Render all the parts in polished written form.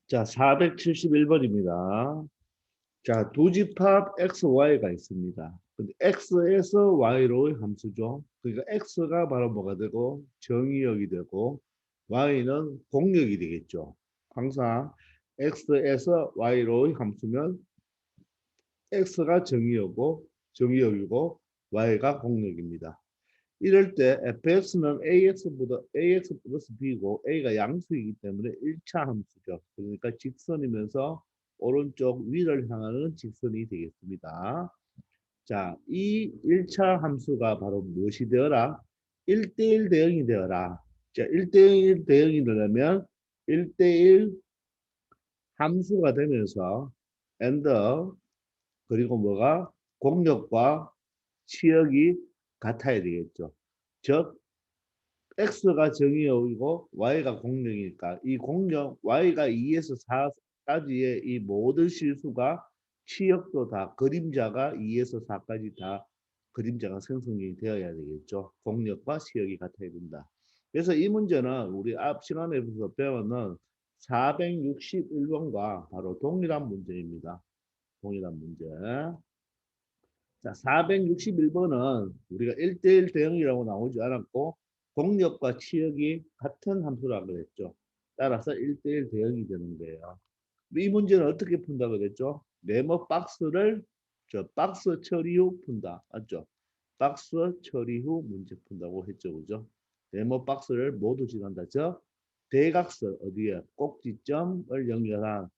자, 471번입니다. 자, 두 집합 x, y가 있습니다. 근데 x에서 y로 함수죠. 그러니까 x가 바로 뭐가 되고 정의역이 되고 y는 공역이 되겠죠. 항상 x에서 y로 함수면 x가 정의역이고 y가 공역입니다. 이럴 때 fx는 ax 플러스 b고 a가 양수이기 때문에 1차 함수죠. 그러니까 직선이면서 오른쪽 위를 향하는 직선이 되겠습니다. 자, 이 1차 함수가 바로 무엇이 되어라? 1대1 대응이 되어라. 자, 1대1 대응이 되려면 1대1 함수가 되면서 and 그리고 뭐가 공역과 치역이 같아야 되겠죠. 즉 x가 정의역이고 y가 공역이니까 이 공역 y가 2에서 4까지의 이 모든 실수가 치역도 다 그림자가 2에서 4까지 다 그림자가 생성이 되어야 되겠죠. 공역과 치역이 같아야 된다. 그래서 이 문제는 우리 앞 시간에서 배웠는 461번과 바로 동일한 문제입니다. 동일한 문제. 자, 461번은 우리가 1대1 대응이라고 나오지 않았고 공역과 치역이 같은 함수라고 그랬죠. 따라서 1대1 대응이 되는 거예요. 이 문제는 어떻게 푼다 그랬죠? 네모 박스를 박스 처리 후 푼다. 맞죠? 박스 처리 후 문제 푼다고 했죠. 그죠? 네모 박스를 모두 지난다. 대각선 어디에? 꼭지점을 연결한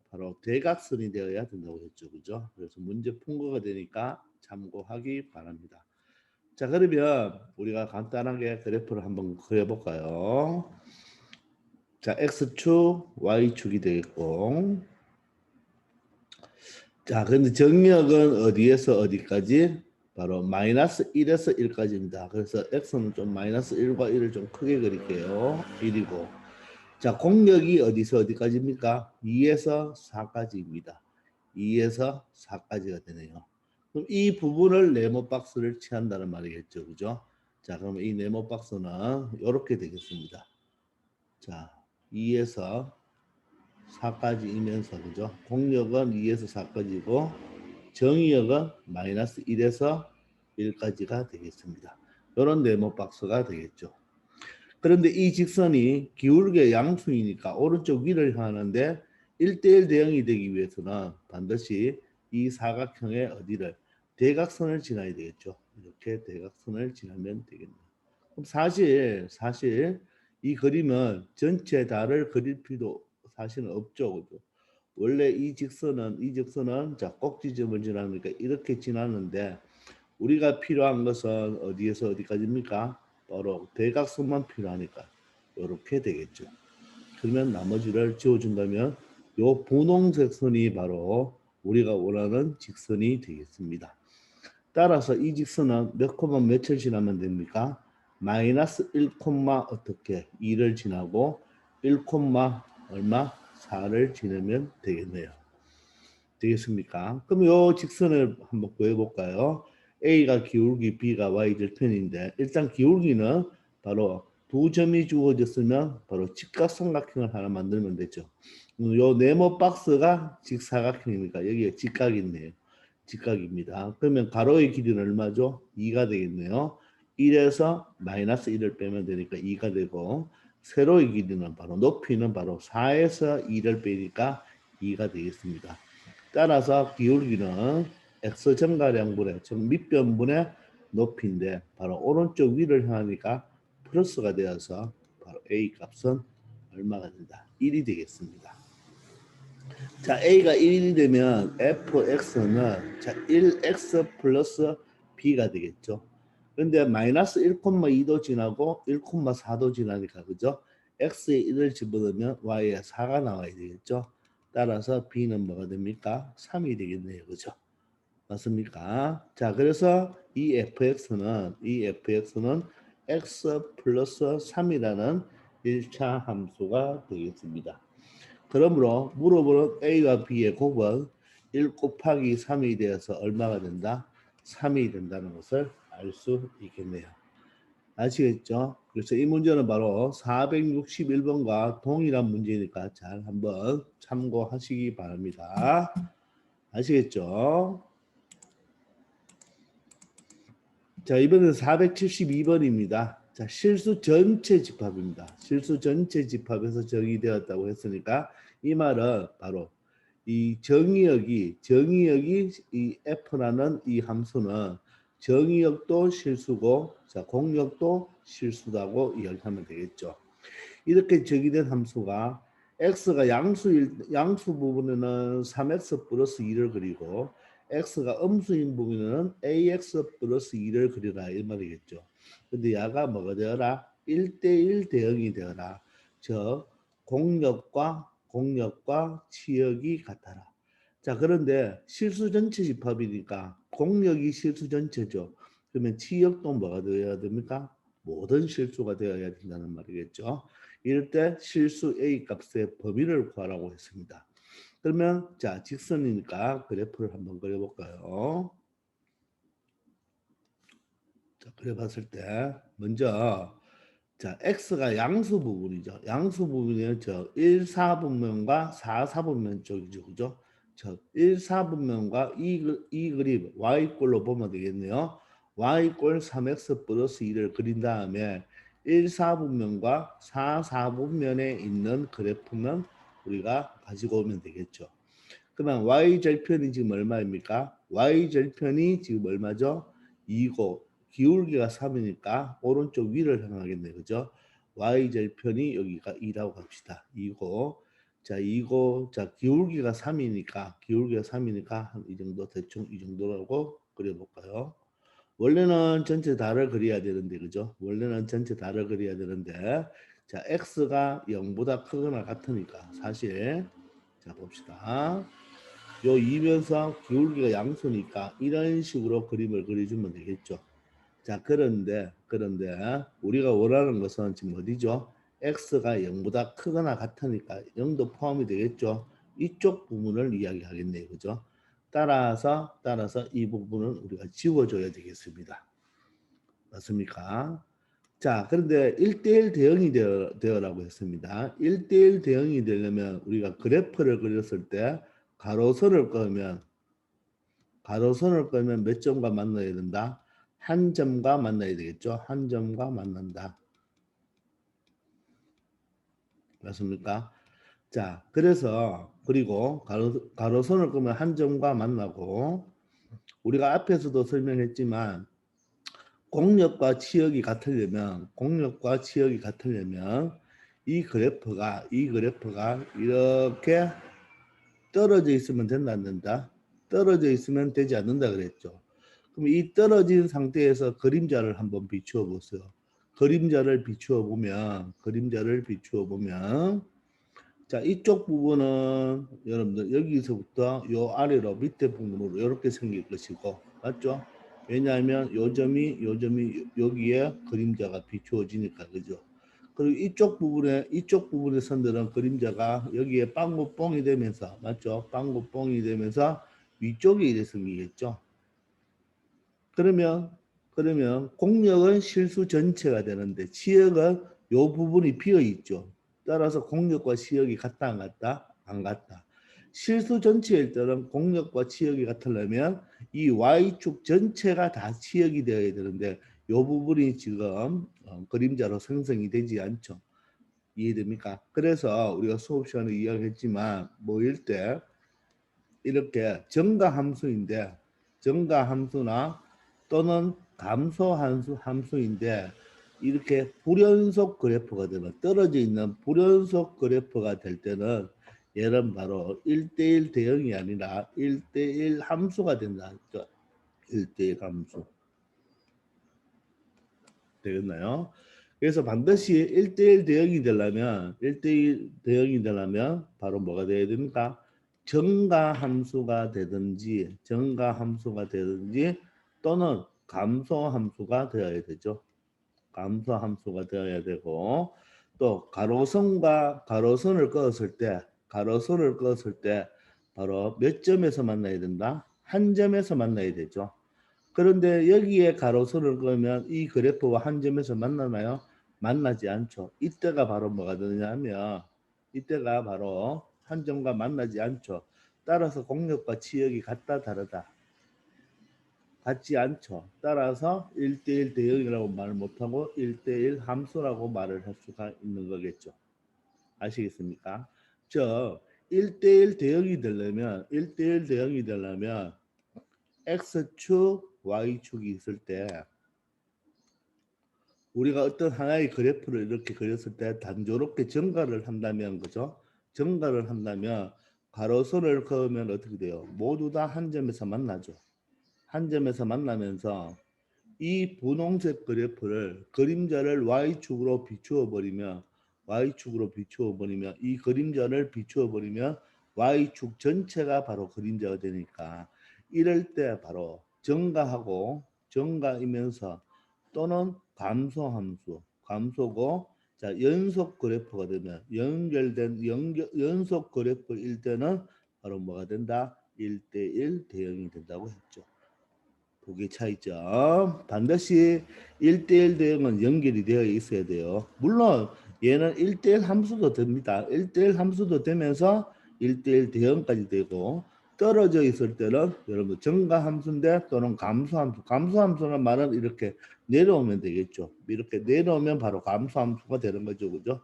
바로 대각선이 되어야 된다고 했죠. 그죠? 그래서 문제 풍거가 되니까 참고하기 바랍니다. 자, 그러면 우리가 간단하게 그래프를 한번 그려볼까요? 자, X축, Y축이 되겠고. 자, 근데 정역은 어디에서 어디까지? 바로 마이너스 1에서 1까지입니다. 그래서 X는 좀 마이너스 1과 1을 좀 크게 그릴게요. 1이고. 자, 공역이 어디서 어디까지입니까? 2에서 4까지입니다. 2에서 4까지가 되네요. 그럼 이 부분을 네모 박스를 취한다는 말이겠죠. 그죠? 자, 그러면 이 네모 박스는 이렇게 되겠습니다. 자, 2에서 4까지이면서 그죠? 공역은 2에서 4까지고 정의역은 마이너스 1에서 1까지가 되겠습니다. 이런 네모 박스가 되겠죠. 그런데 이 직선이 기울기의 양수이니까 오른쪽 위를 향하는데 1대1 대응이 되기 위해서는 반드시 이 사각형의 어디를 대각선을 지나야 되겠죠. 이렇게 대각선을 지나면 되겠네요. 그럼 사실 이 그림은 전체 다를 그릴 필요 사실은 없죠. 그죠? 원래 이 직선은 자 꼭지점을 지나니까 이렇게 지나는데 우리가 필요한 것은 어디에서 어디까지입니까? 바로 대각선만 필요하니까 이렇게 되겠죠. 그러면 나머지를 지워준다면 요 분홍색 선이 바로 우리가 원하는 직선이 되겠습니다. 따라서 이 직선은 몇 콤마 몇을 지나면 됩니까? 마이너스 1 어떻게 2를 지나고 1 얼마 4를 지나면 되겠네요. 되겠습니까? 그럼 요 직선을 한번 구해볼까요? A가 기울기, B가 Y절편인데 일단 기울기는 바로 두 점이 주어졌으면 바로 직각삼각형을 하나 만들면 되죠. 요 네모 박스가 직사각형이니까 여기에 직각이 있네요. 직각입니다. 그러면 가로의 길이는 얼마죠? 2가 되겠네요. 1에서 마이너스 1을 빼면 되니까 2가 되고 세로의 길이는 바로 높이는 바로 4에서 2를 빼니까 2가 되겠습니다. 따라서 기울기는 x증가량분의 즉 밑변분의 높이인데 바로 오른쪽 위를 향하니까 플러스가 되어서 바로 a 값은 얼마가 된다? 1이 되겠습니다. 자, a가 1이 되면 fx는 자 1x 플러스 b가 되겠죠. 그런데 마이너스 1,2도 지나고 1,4도 지나니까 그죠? x에 1을 집어넣으면 y에 4가 나와야 되겠죠. 따라서 b는 뭐가 됩니까? 3이 되겠네요. 그죠? 맞습니까? 자, 그래서 이 fx는 x 플러스 3이라는 1차 함수가 되겠습니다. 그러므로 물어보는 A와 B의 곱은 1 곱하기 3이 되어서 얼마가 된다? 3이 된다는 것을 알 수 있겠네요. 아시겠죠? 그래서 이 문제는 바로 461번과 동일한 문제니까 잘 한번 참고하시기 바랍니다. 아시겠죠? 자, 이번에는 472번입니다. 자, 실수 전체 집합입니다. 실수 전체 집합에서 정의되었다고 했으니까 이 말은 바로 이 정의역이 이 F라는 이 함수는 정의역도 실수고 자, 공역도 실수다고 이야기하면 되겠죠. 이렇게 정의된 함수가 x가 양수 부분에는 3x 플러스 2를 그리고 x가 음수인 부분에는 ax 플러스 2를 그리라 이 말이겠죠. 근데 야가 뭐가 되어라? 1대1 대응이 되어라. 즉 공역과 치역이 같아라. 자, 그런데 실수 전체 집합이니까 공역이 실수 전체죠. 그러면 치역도 뭐가 되어야 됩니까? 모든 실수가 되어야 된다는 말이겠죠. 이럴 때 실수 A 값의 범위를 구하라고 했습니다. 그러면 자, 직선이니까 그래프를 한번 그려볼까요? 자, 그려봤을 때 먼저 자, x가 양수 부분이죠. 양수 부분이 저 1, 4분면과 4, 4분면 쪽이죠. 그죠? 저 1, 4분면과 이 그림 y꼴로 보면 되겠네요. y꼴 3x 플러스 2를 그린 다음에 1, 4분면과 4, 4분면에 있는 그래프는 우리가 가지고 오면 되겠죠. 그러면 y절편이 지금 얼마입니까? y절편이 지금 얼마죠? 2고 기울기가 3이니까 오른쪽 위를 향하겠네. 그죠? y절편이 여기가 2라고 합시다. 2고 자 기울기가 3이니까 한 이 정도 대충 이 정도라고 그려볼까요? 원래는 전체 다를 그려야 되는데 그죠? 원래는 전체 다를 그려야 되는데 자 x가 0보다 크거나 같으니까 사실 자 봅시다. 요 이면서 기울기가 양수니까 이런 식으로 그림을 그려주면 되겠죠. 자, 그런데 우리가 원하는 것은 지금 어디죠? x가 0보다 크거나 같으니까 0도 포함이 되겠죠. 이쪽 부분을 이야기하겠네요. 그죠? 따라서 이 부분은 우리가 지워줘야 되겠습니다. 맞습니까? 자, 그런데 1대1 대응이 되어라고 했습니다. 1대1 대응이 되려면 우리가 그래프를 그렸을 때 가로선을 그으면 몇 점과 만나야 된다? 한 점과 만나야 되겠죠? 한 점과 만난다. 맞습니까? 자, 그래서 그리고 가로선을 그으면 한 점과 만나고 우리가 앞에서도 설명했지만 공역과 치역이 같으려면 이 그래프가 이렇게 떨어져 있으면 된다 안 된다? 떨어져 있으면 되지 않는다 그랬죠. 그럼 이 떨어진 상태에서 그림자를 한번 비추어 보세요. 그림자를 비추어 보면 자, 이쪽 부분은 여러분들 여기서부터 요 아래로 밑에 부분으로 이렇게 생길 것이고 맞죠? 왜냐하면 요 점이 여기에 그림자가 비추어지니까 그죠? 그리고 이쪽 부분의 선들은 그림자가 여기에 빵구뽕이 되면서 맞죠? 빵구뽕이 되면서 위쪽에 이래 생기겠죠? 그러면 공역은 실수 전체가 되는데 치역은 요 부분이 비어 있죠. 따라서 공역과 치역이 같다 안 같다? 안 같다. 실수 전체일 때는 공역과 치역이 같으려면 이 y축 전체가 다 치역이 되어야 되는데 요 부분이 지금 그림자로 생성이 되지 않죠. 이해됩니까? 그래서 우리가 수업 시간에 이야기했지만 뭐일 때 이렇게 정가함수나 또는 함수인데 이렇게 불연속 그래프가 되면 떨어져 있는 불연속 그래프가 될 때는 얘는 바로 1대1 대응이 아니라 1대1 함수가 된다. 1대1 함수. 되겠나요? 그래서 반드시 1대1 대응이 되려면 바로 뭐가 돼야 됩니까? 정가함수가 되든지 또는 감소함수가 되어야 되죠. 감소함수가 되어야 되고 또 가로선을 그었을 때 바로 몇 점에서 만나야 된다? 한 점에서 만나야 되죠. 그런데 여기에 가로선을 그으면 이 그래프와 한 점에서 만나나요? 만나지 않죠. 이때가 바로 뭐가 되냐면 이때가 바로 한 점과 만나지 않죠. 따라서 공력과 치역이 같다 다르다. 같지 않죠. 따라서 1대1 대응이라고 말을 못하고 1대1 함수라고 말을 할 수가 있는 거겠죠. 아시겠습니까? 저 1대1 대응이 되려면 1대1 대응이 되려면 X축, Y축이 있을 때 우리가 어떤 하나의 그래프를 이렇게 그렸을 때 단조롭게 정가를 한다면 그죠? 정가를 한다면 가로선을 그으면 어떻게 돼요? 모두 다 한 점에서 만나죠. 한 점에서 만나면서 이 분홍색 그래프를 그림자를 Y축으로 비추어 버리면 Y축으로 비추어 버리면 이 그림자를 비추어 버리면 Y축 전체가 바로 그림자가 되니까 이럴 때 바로 정가하고 정가이면서 또는 감소함수 감소고 자 연속 그래프가 되면 연결된 연속 그래프일 때는 바로 뭐가 된다? 1대1 대응이 된다고 했죠. 그게 차이점. 반드시 1대1 대응은 연결이 되어 있어야 돼요. 물론 얘는 1대1 함수도 됩니다. 1대1 함수도 되면서 1대1 대응까지 되고 떨어져 있을 때는 여러분 증가 함수인데 또는 감소 함수. 감소 함수는 말은 이렇게 내려오면 되겠죠. 이렇게 내려오면 바로 감소 함수가 되는 거죠. 그죠?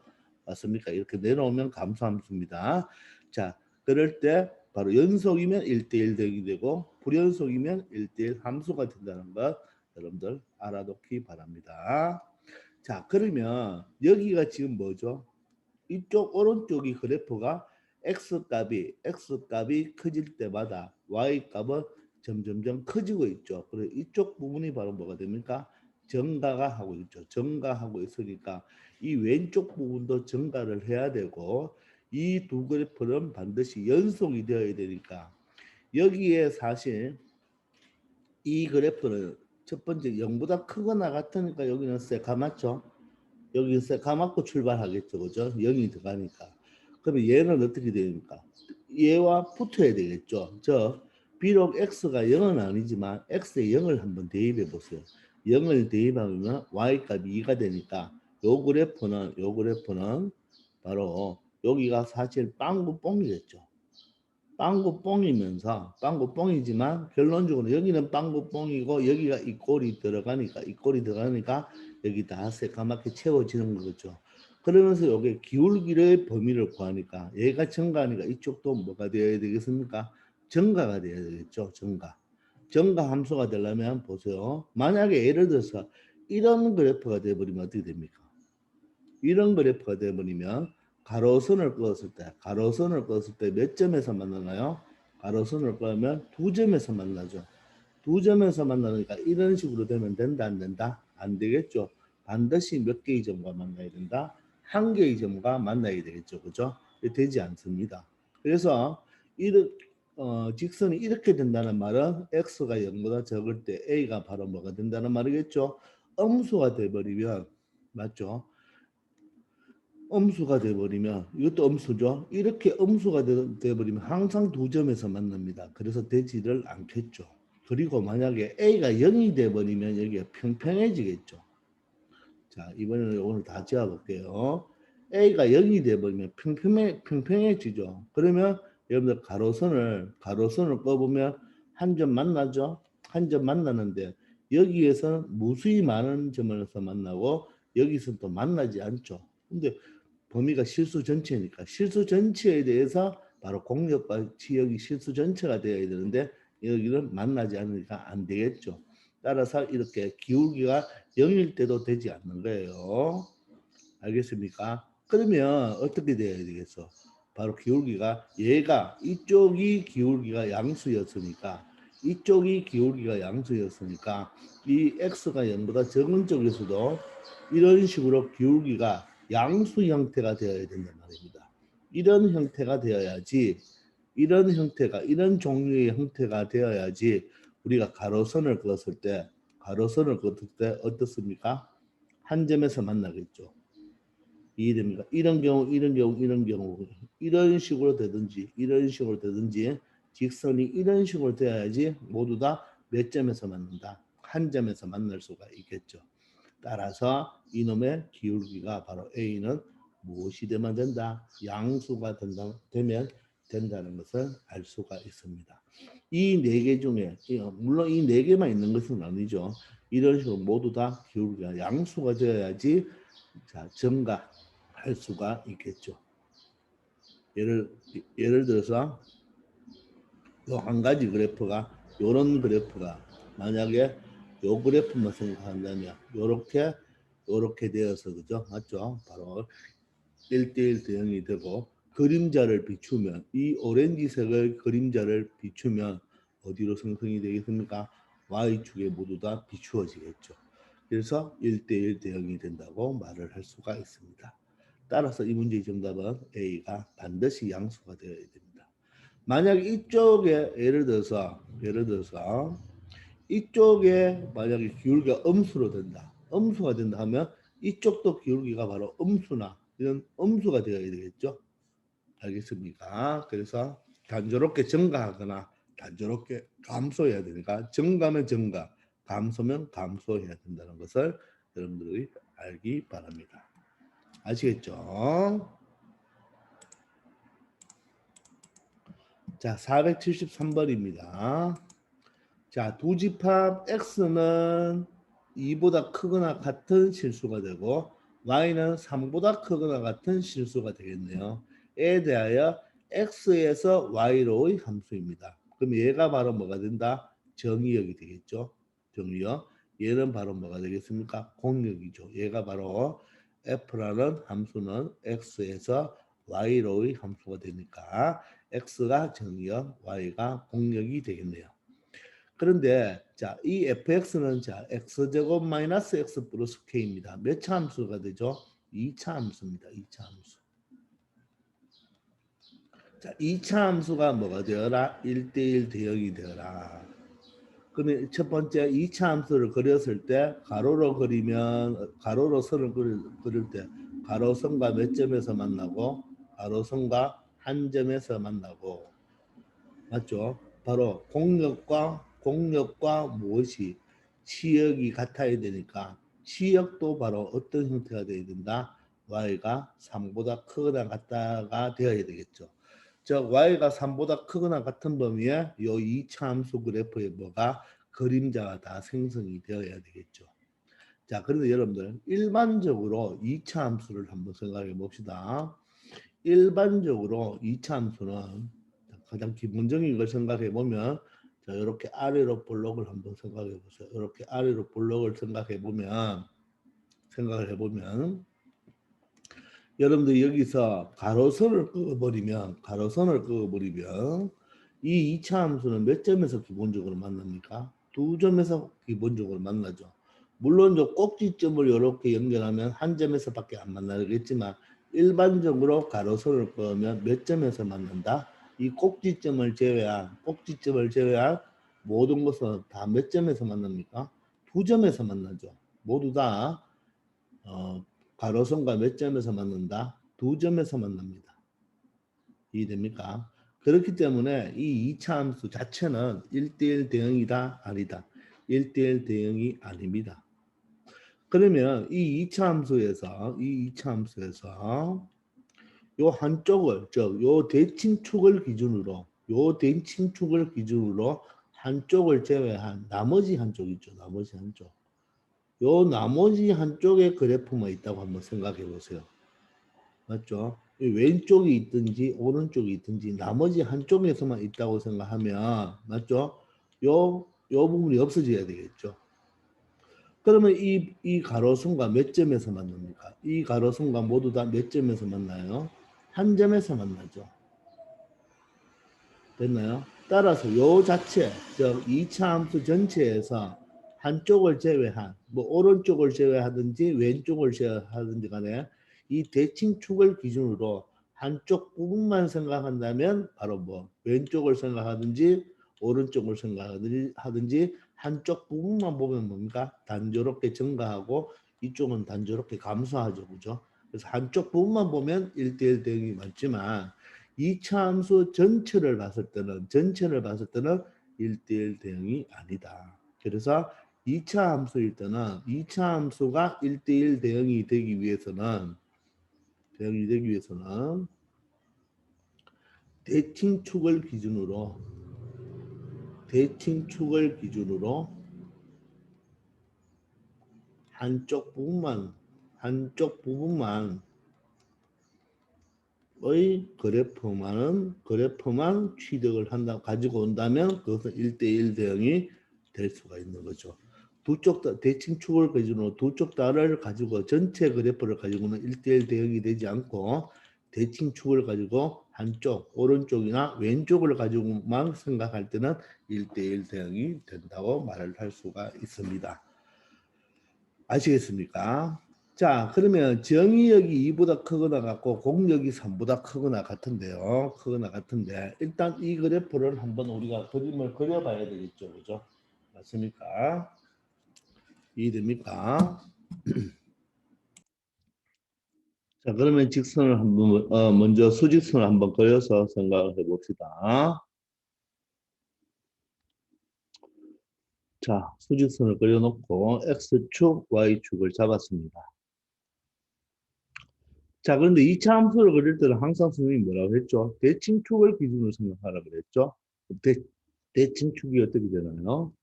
맞습니까? 이렇게 내려오면 감소 함수입니다. 자, 그럴 때 바로 연속이면 1대1 대응이 되고 불연속이면 1대1 함수가 된다는 것 여러분들 알아놓기 바랍니다. 자, 그러면 여기가 지금 뭐죠? 이쪽 오른쪽이 그래프가 X값이 커질 때마다 Y값은 점점점 커지고 있죠. 그래서 이쪽 부분이 바로 뭐가 됩니까? 증가가 하고 있죠. 증가하고 있으니까 이 왼쪽 부분도 증가를 해야 되고 이 두 그래프는 반드시 연속이 되어야 되니까 여기에 사실 이 그래프는 첫 번째 0보다 크거나 같으니까 여기는 새까맣죠. 여기 새까맣고 출발하겠죠. 그죠? 0이 들어가니까. 그러면 얘는 어떻게 됩니까? 얘와 붙어야 되겠죠. 비록 x가 0은 아니지만 x에 0을 한번 대입해 보세요. 0을 대입하면 y값이 2가 되니까 요 그래프는 바로 여기가 사실 빵구뽕이겠죠. 빵구뽕이지만 결론적으로 여기는 빵구뽕이고 여기가 이 꼴이 들어가니까 여기 다 새까맣게 채워지는 거죠. 그러면서 여기 기울기의 범위를 구하니까 얘가 증가하니까 이쪽도 뭐가 되어야 되겠습니까? 증가가 되어야 되겠죠. 증가 함수가 되려면 보세요. 만약에 예를 들어서 이런 그래프가 되어버리면 어떻게 됩니까? 이런 그래프가 되어버리면 가로선을 그었을 때 몇 점에서 만나나요? 가로선을 그으면 두 점에서 만나죠. 두 점에서 만나니까 이런 식으로 되면 된다 안 된다? 안 되겠죠. 반드시 몇 개의 점과 만나야 된다? 한 개의 점과 만나야 되겠죠. 그죠? 되지 않습니다. 그래서 직선이 이렇게 된다는 말은 x가 0보다 적을 때 a가 바로 뭐가 된다는 말이겠죠. 음수가 돼버리면 맞죠? 음수가 돼버리면 이것도 음수죠. 이렇게 음수가 돼버리면 항상 두 점에서 만납니다. 그래서 되지를 않겠죠. 그리고 만약에 A가 0이 돼버리면 여기가 평평해지겠죠. 자, 이번에는 오늘 다 지어볼게요. A가 0이 돼버리면 평평해지죠. 그러면 여러분들 가로선을 꺼보면 한 점 만나죠. 한 점 만나는데 여기에서는 무수히 많은 점에서 만나고 여기서 또 만나지 않죠. 근데 범위가 실수 전체니까 실수 전체에 대해서 바로 공력과 지역이 실수 전체가 되어야 되는데 여기는 만나지 않으니까 안 되겠죠. 따라서 이렇게 기울기가 0일 때도 되지 않는 거예요. 알겠습니까? 그러면 어떻게 돼야 되겠어? 바로 기울기가 얘가 이쪽이 기울기가 양수였으니까 이 x가 0보다 적은 쪽에서도 이런 식으로 기울기가 양수 형태가 되어야 된단 말입니다. 이런 형태가 되어야지 이런 종류의 형태가 되어야지 우리가 가로선을 그었을 때 어떻습니까? 한 점에서 만나겠죠. 이해됩니까? 이런 식으로 되든지 직선이 이런 식으로 돼야지 모두 다 몇 점에서 만난다. 한 점에서 만날 수가 있겠죠. 따라서 이놈의 기울기가 바로 A는 무엇이 되면 된다? 양수가 되면 된다는 것을 알 수가 있습니다. 이 네 개 중에 물론 이 네 개만 있는 것은 아니죠. 이런 식으로 모두 다 기울기가 양수가 되어야지 자, 증가할 수가 있겠죠. 예를 들어서 요 한 가지 그래프가 요런 그래프가 만약에 요 그래프만 생각한다면 요렇게 되어서 그죠? 맞죠? 바로 1대1 대응이 되고 그림자를 비추면 이 오렌지색의 그림자를 비추면 어디로 생성이 되겠습니까? Y축에 모두 다 비추어지겠죠. 그래서 1대1 대응이 된다고 말을 할 수가 있습니다. 따라서 이 문제의 정답은 A가 반드시 양수가 되어야 됩니다. 만약 이쪽에 예를 들어서 이쪽에 만약에 기울기가 음수로 된다. 음수가 된다 하면 이쪽도 기울기가 바로 음수나 이런 음수가 되어야 되겠죠. 알겠습니까? 그래서 단조롭게 증가하거나 단조롭게 감소해야 되니까 증가면 증가, 감소면 감소해야 된다는 것을 여러분들이 알기 바랍니다. 아시겠죠? 자, 473번입니다. 자, 두 집합 x는 2보다 크거나 같은 실수가 되고 y는 3보다 크거나 같은 실수가 되겠네요. 에 대하여 x에서 y로의 함수입니다. 그럼 얘가 바로 뭐가 된다? 정의역이 되겠죠. 정의역. 얘는 바로 뭐가 되겠습니까? 공역이죠. 얘가 바로 f라는 함수는 x에서 y로의 함수가 되니까 x가 정의역, y가 공역이 되겠네요. 그런데 자, 이 fx는 자, x제곱 마이너스 x 플러스 k입니다. 몇 차 함수가 되죠? 2차 함수입니다. 2차 함수. 자, 2차 함수가 뭐가 되어라? 1대1 대역이 되어라. 그러면 첫 번째 2차 함수를 그렸을 때 가로로 그리면 가로로 선을 그릴 때 가로선과 몇 점에서 만나고 가로선과 한 점에서 만나고 맞죠? 바로 공역과 무엇이 치역이 같아야 되니까 치역도 바로 어떤 형태가 되어야 된다? y가 3보다 크거나 같다가 되어야 되겠죠. 즉 y가 3보다 크거나 같은 범위에 이 2차 함수 그래프에 뭐가 그림자가 다 생성이 되어야 되겠죠. 자, 그런데 여러분들 일반적으로 2차 함수를 한번 생각해 봅시다. 일반적으로 2차 함수는 가장 기본적인 걸 생각해 보면 자, 이렇게 아래로 볼록을 한번 생각해 보세요. 이렇게 아래로 볼록을 생각을 해보면 여러분들 여기서 가로선을 그어버리면 이 2차 함수는 몇 점에서 기본적으로 만납니까? 두 점에서 기본적으로 만나죠. 물론 저 꼭지점을 이렇게 연결하면 한 점에서밖에 안 만나겠지만 일반적으로 가로선을 그으면 몇 점에서 만난다? 이 꼭지점을 제외한 모든 것은 다 몇 점에서 만납니까? 두 점에서 만나죠. 모두 다 가로선과 몇 점에서 만난다? 두 점에서 만납니다. 이해됩니까? 그렇기 때문에 이 2차 함수 자체는 1대1 대응이다? 아니다. 1대1 대응이 아닙니다. 그러면 이 2차 함수에서 요 한쪽을 요 대칭축을 기준으로 한쪽을 제외한 나머지 한쪽 있죠. 나머지 한쪽. 요 나머지 한쪽에 그래프만 있다고 한번 생각해 보세요. 맞죠? 왼쪽이 있든지 오른쪽이 있든지 나머지 한쪽에서만 있다고 생각하면 맞죠? 요 부분이 없어져야 되겠죠. 그러면 이 가로선과 몇 점에서 만납니까? 이 가로선과 모두 다 몇 점에서 만나요? 한 점에서 만나죠. 됐나요? 따라서 요 자체, 즉 2차 함수 전체에서 한쪽을 제외한 뭐 오른쪽을 제외하든지 왼쪽을 제외하든지 간에 이 대칭축을 기준으로 한쪽 부분만 생각한다면 바로 뭐 왼쪽을 생각하든지 오른쪽을 생각하든지 한쪽 부분만 보면 뭡니까? 단조롭게 증가하고 이쪽은 단조롭게 감소하죠. 그죠? 그래서 한쪽 부분만 보면 1대1 대응이 맞지만 2차 함수 전체를 봤을 때는 1대1 대응이 아니다. 그래서 2차 함수일 때는 2차 함수가 1대1 대응이 되기 위해서는 대칭축을 기준으로 한쪽 부분만의 그래프만 취득을 가지고 온다면 그것은 1대1 대응이 될 수가 있는 거죠. 대칭축을 기준으로 두 쪽 다를 가지고 전체 그래프를 가지고는 1대1 대응이 되지 않고 대칭축을 가지고 한쪽 오른쪽이나 왼쪽을 가지고만 생각할 때는 1대1 대응이 된다고 말을 할 수가 있습니다. 아시겠습니까? 자, 그러면 정의역이 2보다 크거나 같고 공역이 3보다 크거나 같은데요. 일단 이 그래프를 한번 우리가 그림을 그려봐야 되겠죠. 그죠? 맞습니까? 이해됩니까? 자, 그러면 직선을 한번 먼저 수직선을 한번 그려서 생각을 해봅시다. 자, 수직선을 그려놓고 X축, Y축을 잡았습니다. 자, 그런데 2차 함수를 그릴 때는 항상 선생님이 뭐라고 했죠? 대칭축을 기준으로 생각하라고 그랬죠? 대칭축이 어떻게 되나요?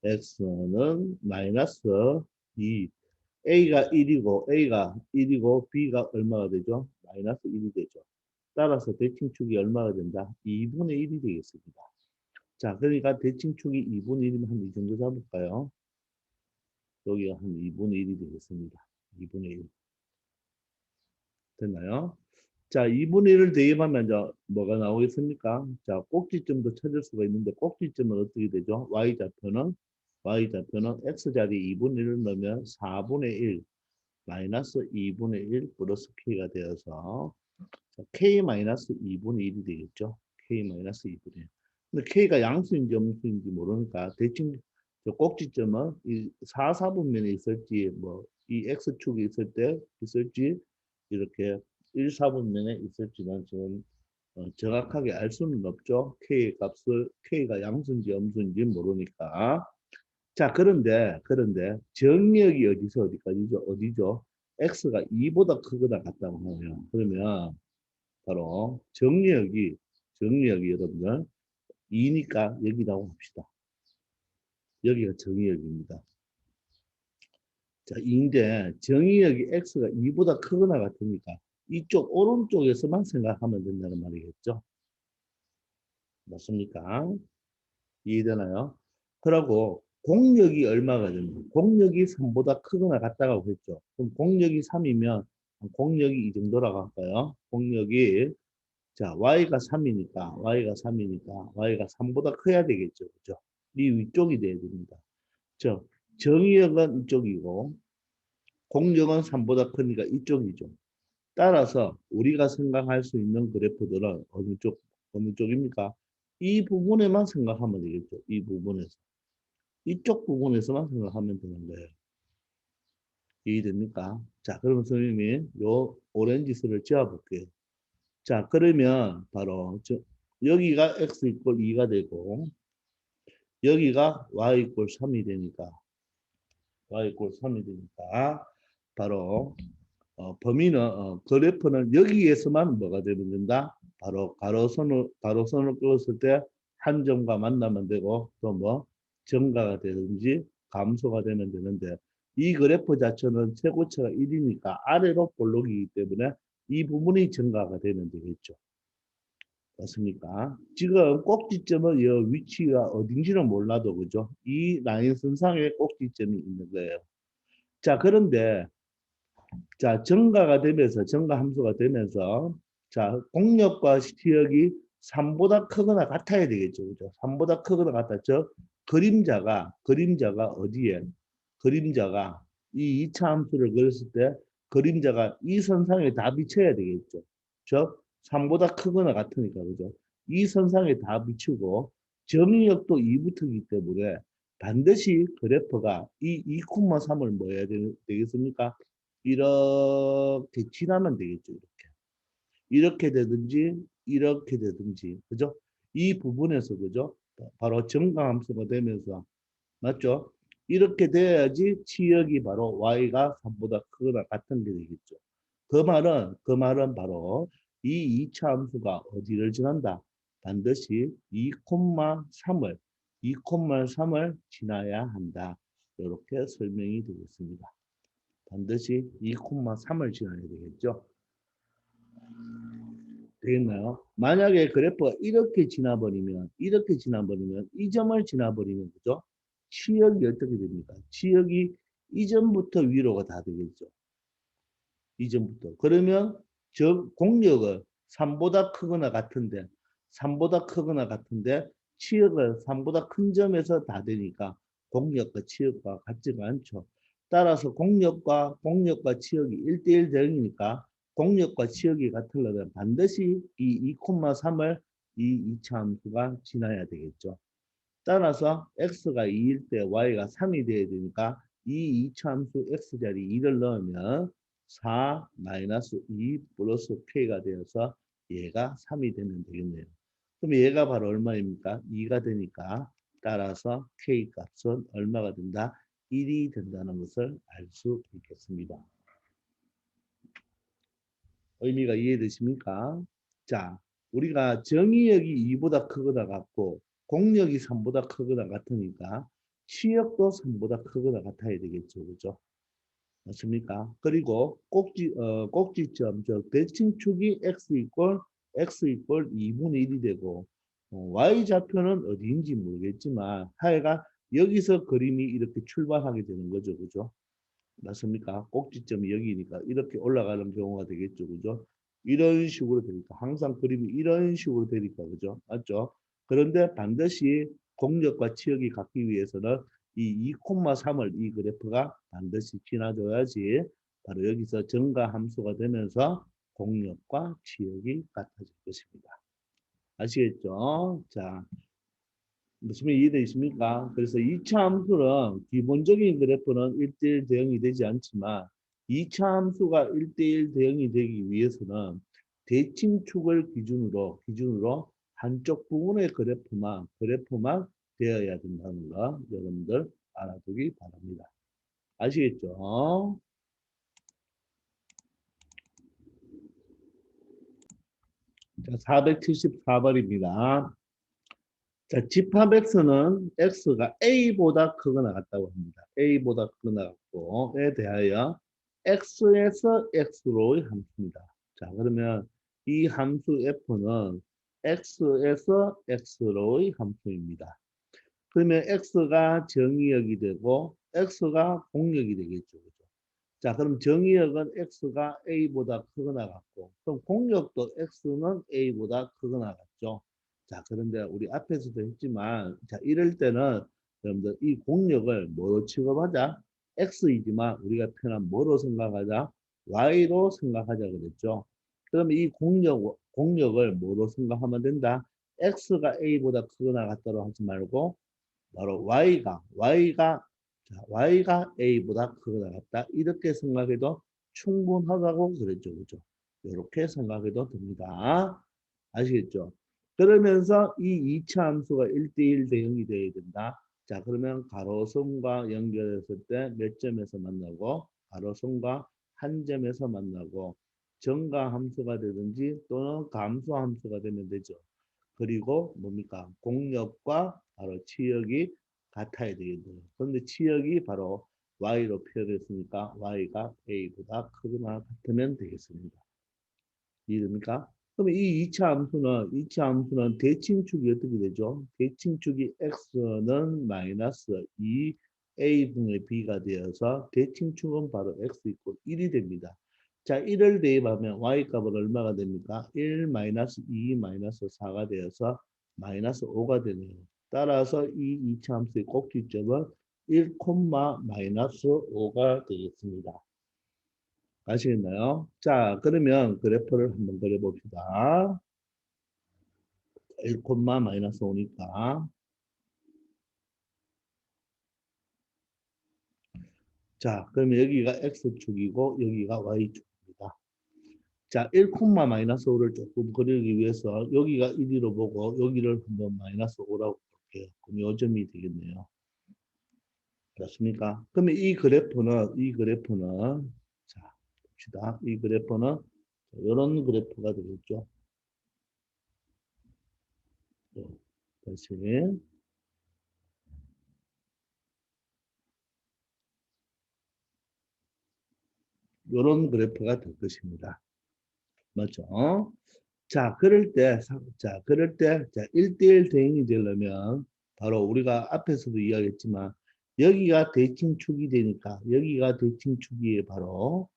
X는 마이너스 2, A가 1이고 B가 얼마가 되죠? 마이너스 1이 되죠. 따라서 대칭축이 얼마가 된다? 2분의 1이 되겠습니다. 자, 그러니까 대칭축이 2분의 1이면 한 이 정도 잡을까요? 여기가 한 2분의 1이 되겠습니다. 2분의 1. 됐나요? 자, 2분의 1을 대입하면 이제 뭐가 나오겠습니까? 자, 꼭지점도 찾을 수가 있는데 꼭지점은 어떻게 되죠? Y좌표는 X자리 2분의 1을 넣으면 4분의 1 마이너스 2분의 1 플러스 K가 되어서 K 마이너스 2분의 1이 되겠죠? K 마이너스 2분의 1. 근데 K가 양수인지 음수인지 모르니까 대칭 저 꼭지점은 이 4사분면에 있을지 뭐 이 X축이 있을지 이렇게 1사분면에 있을지는 지금 정확하게 알 수는 없죠. K 값을 K가 양수인지 음수인지 모르니까. 자, 그런데 정역이 어디죠? X가 2보다 크거나 같다고 하면 그러면 바로 정리역이 여러분들 2니까 여기라고 합시다. 여기가 정의역입니다. 자, 2인데 정의역이 X가 2보다 크거나 같으니까 이쪽 오른쪽에서만 생각하면 된다는 말이겠죠. 맞습니까? 이해되나요? 그러고 공역이 얼마가 됩니까? 공역이 3보다 크거나 같다고 했죠. 그럼 공역이 3이면 공역이 이 정도라고 할까요? 공역이 자, y가 3이니까 y가 3보다 커야 되겠죠. 그죠? 이 위쪽이 돼야 됩니다. 저 정의역은 이쪽이고 공역은 3보다 크니까 이쪽이죠. 따라서 우리가 생각할 수 있는 그래프들은 어느 쪽입니까? 이 부분에만 생각하면 되겠죠. 이 부분에서. 이쪽 부분에서만 생각하면 되는 거예요. 이해됩니까? 자, 그러면 선생님이 요 오렌지 선을 지어 볼게요. 자, 그러면 바로 여기가 x 이퀄 2가 되고 여기가 y 이퀄 3이 되니까 바로 그래프는 여기에서만 뭐가 되면 된다? 바로 가로선을 그었을 때 한 점과 만나면 되고 또 뭐 증가가 되든지 감소가 되면 되는데 이 그래프 자체는 최고치가 1이니까 아래로 볼록이기 때문에 이 부분이 증가가 되면 되겠죠. 맞습니까? 지금 꼭지점은 이 위치가 어딘지는 몰라도 그죠? 이 라인 선상에 꼭지점이 있는 거예요. 자, 그런데 자, 증가 함수가 되면서 자, 공역과 시역이 3보다 크거나 같아야 되겠죠. 그죠? 3보다 크거나 같다. 즉 그림자가 어디에? 그림자가 이 2차 함수를 그렸을 때 그림자가 이 선상에 다 비쳐야 되겠죠. 즉 3보다 크거나 같으니까 그죠? 이 선상에 다 비추고 정의역도 2붙기 때문에 반드시 그래프가 이 2,3을 뭐 해야 되겠습니까? 이렇게 지나면 되겠죠. 이렇게 되든지 그죠? 이 부분에서 그죠? 바로 증가함수가 되면서 맞죠? 이렇게 돼야지 치역이 바로 y가 3보다 크거나 같은 게 되겠죠. 그 말은 바로 이 2차 함수가 어디를 지난다? 반드시 2,3을 지나야 한다. 이렇게 설명이 되겠습니다. 반드시 2,3을 지나야 되겠죠. 되겠나요? 만약에 그래프가 이렇게 지나버리면 이 점을 지나버리면 그죠? 치역이 어떻게 됩니까? 치역이 이점부터 위로가 다 되겠죠. 이점부터. 그러면 저 공력은 3보다 크거나 같은데 치역은 3보다 큰 점에서 다 되니까 공력과 치역과 같지가 않죠. 따라서 공력과 치역이 1대1 대응이니까 공력과 치역이 같으려면 반드시 이 2,3을 이 2차 함수가 지나야 되겠죠. 따라서 x가 2일 때 y가 3이 돼야 되니까 이 2차 함수 x 자리 2를 넣으면 4 마이너스 2 플러스 k가 되어서 얘가 3이 되면 되겠네요. 그럼 얘가 바로 얼마입니까? 2가 되니까 따라서 k 값은 얼마가 된다? 1이 된다는 것을 알 수 있겠습니다. 의미가 이해되십니까? 자, 우리가 정의역이 2보다 크거나 같고 공력이 3보다 크거나 같으니까 치역도 3보다 크거나 같아야 되겠죠. 그죠? 맞습니까? 그리고 꼭지점, 대칭축이 x 이퀄 2분의 1이 되고 y좌표는 어디인지 모르겠지만 하여간 여기서 그림이 이렇게 출발하게 되는 거죠. 그죠? 맞습니까? 꼭지점이 여기니까 이렇게 올라가는 경우가 되겠죠. 그죠? 이런 식으로 되니까 항상 그림이 이런 식으로 되니까 그죠? 맞죠? 그런데 반드시 공력과 치역이 갖기 위해서는 이 2,3을 이 그래프가 반드시 지나줘야지 바로 여기서 증가 함수가 되면서 공력과 치역이 같아질 것입니다. 아시겠죠? 자, 무슨 말 이해되십니까? 그래서 2차 함수는 기본적인 그래프는 1대1 대응이 되지 않지만 2차 함수가 1대1 대응이 되기 위해서는 대칭축을 기준으로 한쪽 부분의 그래프만 되어야 된다는 거 여러분들 알아두기 바랍니다. 아시겠죠? 자, 474번입니다. 자, 집합 x는 x가 a보다 크거나 같다고 합니다. a보다 크거나 같고에 대하여 x에서 x로의 함수입니다. 자, 그러면 이 함수 f는 x에서 x로의 함수입니다. 그러면 x가 정의역이 되고 x가 공역이 되겠죠. 그죠? 자, 그럼 정의역은 x가 a보다 크거나 같고 그럼 공역도 x는 a보다 크거나 같죠. 자, 그런데 우리 앞에서도 했지만 자, 이럴 때는 여러분들 이 공역을 뭐로 취급하자? x이지만 우리가 편한 뭐로 생각하자? y로 생각하자 그랬죠. 그러면 이 공역을 뭐로 생각하면 된다? x가 a보다 크거나 같다고 하지 말고 바로 y가 a보다 크거나 같다. 이렇게 생각해도 충분하다고 그랬죠. 그죠? 이렇게 생각해도 됩니다. 아시겠죠? 그러면서 이 2차 함수가 1대1 대응이 돼야 된다. 자, 그러면 가로선과 연결했을 때 몇 점에서 만나고 가로선과 한 점에서 만나고 정가 함수가 되든지 또는 감소 함수가 되면 되죠. 그리고 뭡니까? 공역과 바로 치역이 같아야 되겠네요. 그런데 치역이 바로 y로 표현했으니까 y가 a보다 크거나 같으면 되겠습니다. 이해됩니까? 그러면 이 2차 함수는 대칭축이 어떻게 되죠? 대칭축이 x는 마이너스 2a분의 b가 되어서 대칭축은 바로 x 이퀄 1이 됩니다. 자, 1을 대입하면 y값은 얼마가 됩니까? 1 마이너스 2 마이너스 4가 되어서 마이너스 5가 되네요. 따라서 이 2차 함수의 꼭지점은 1, 마이너스 5가 되겠습니다. 아시겠나요? 자, 그러면 그래프를 한번 그려봅시다. 1, 마이너스 5니까. 자, 그러면 여기가 X축이고 여기가 Y축입니다. 자, 1, 마이너스 5를 조금 그리기 위해서 여기가 1위로 보고 여기를 한번 마이너스 5라고 볼게요. 그럼 요점이 되겠네요. 맞습니까? 그러면 이 그래프는 자 봅시다. 이 그래프는 이런 그래프가 되겠죠. 다시 이런 그래프가 될 것입니다. 맞죠? 자, 자, 1대1 대응이 되려면 바로 우리가 앞에서도 이야기했지만 여기가 대칭축이 되니까 여기가 대칭축이 바로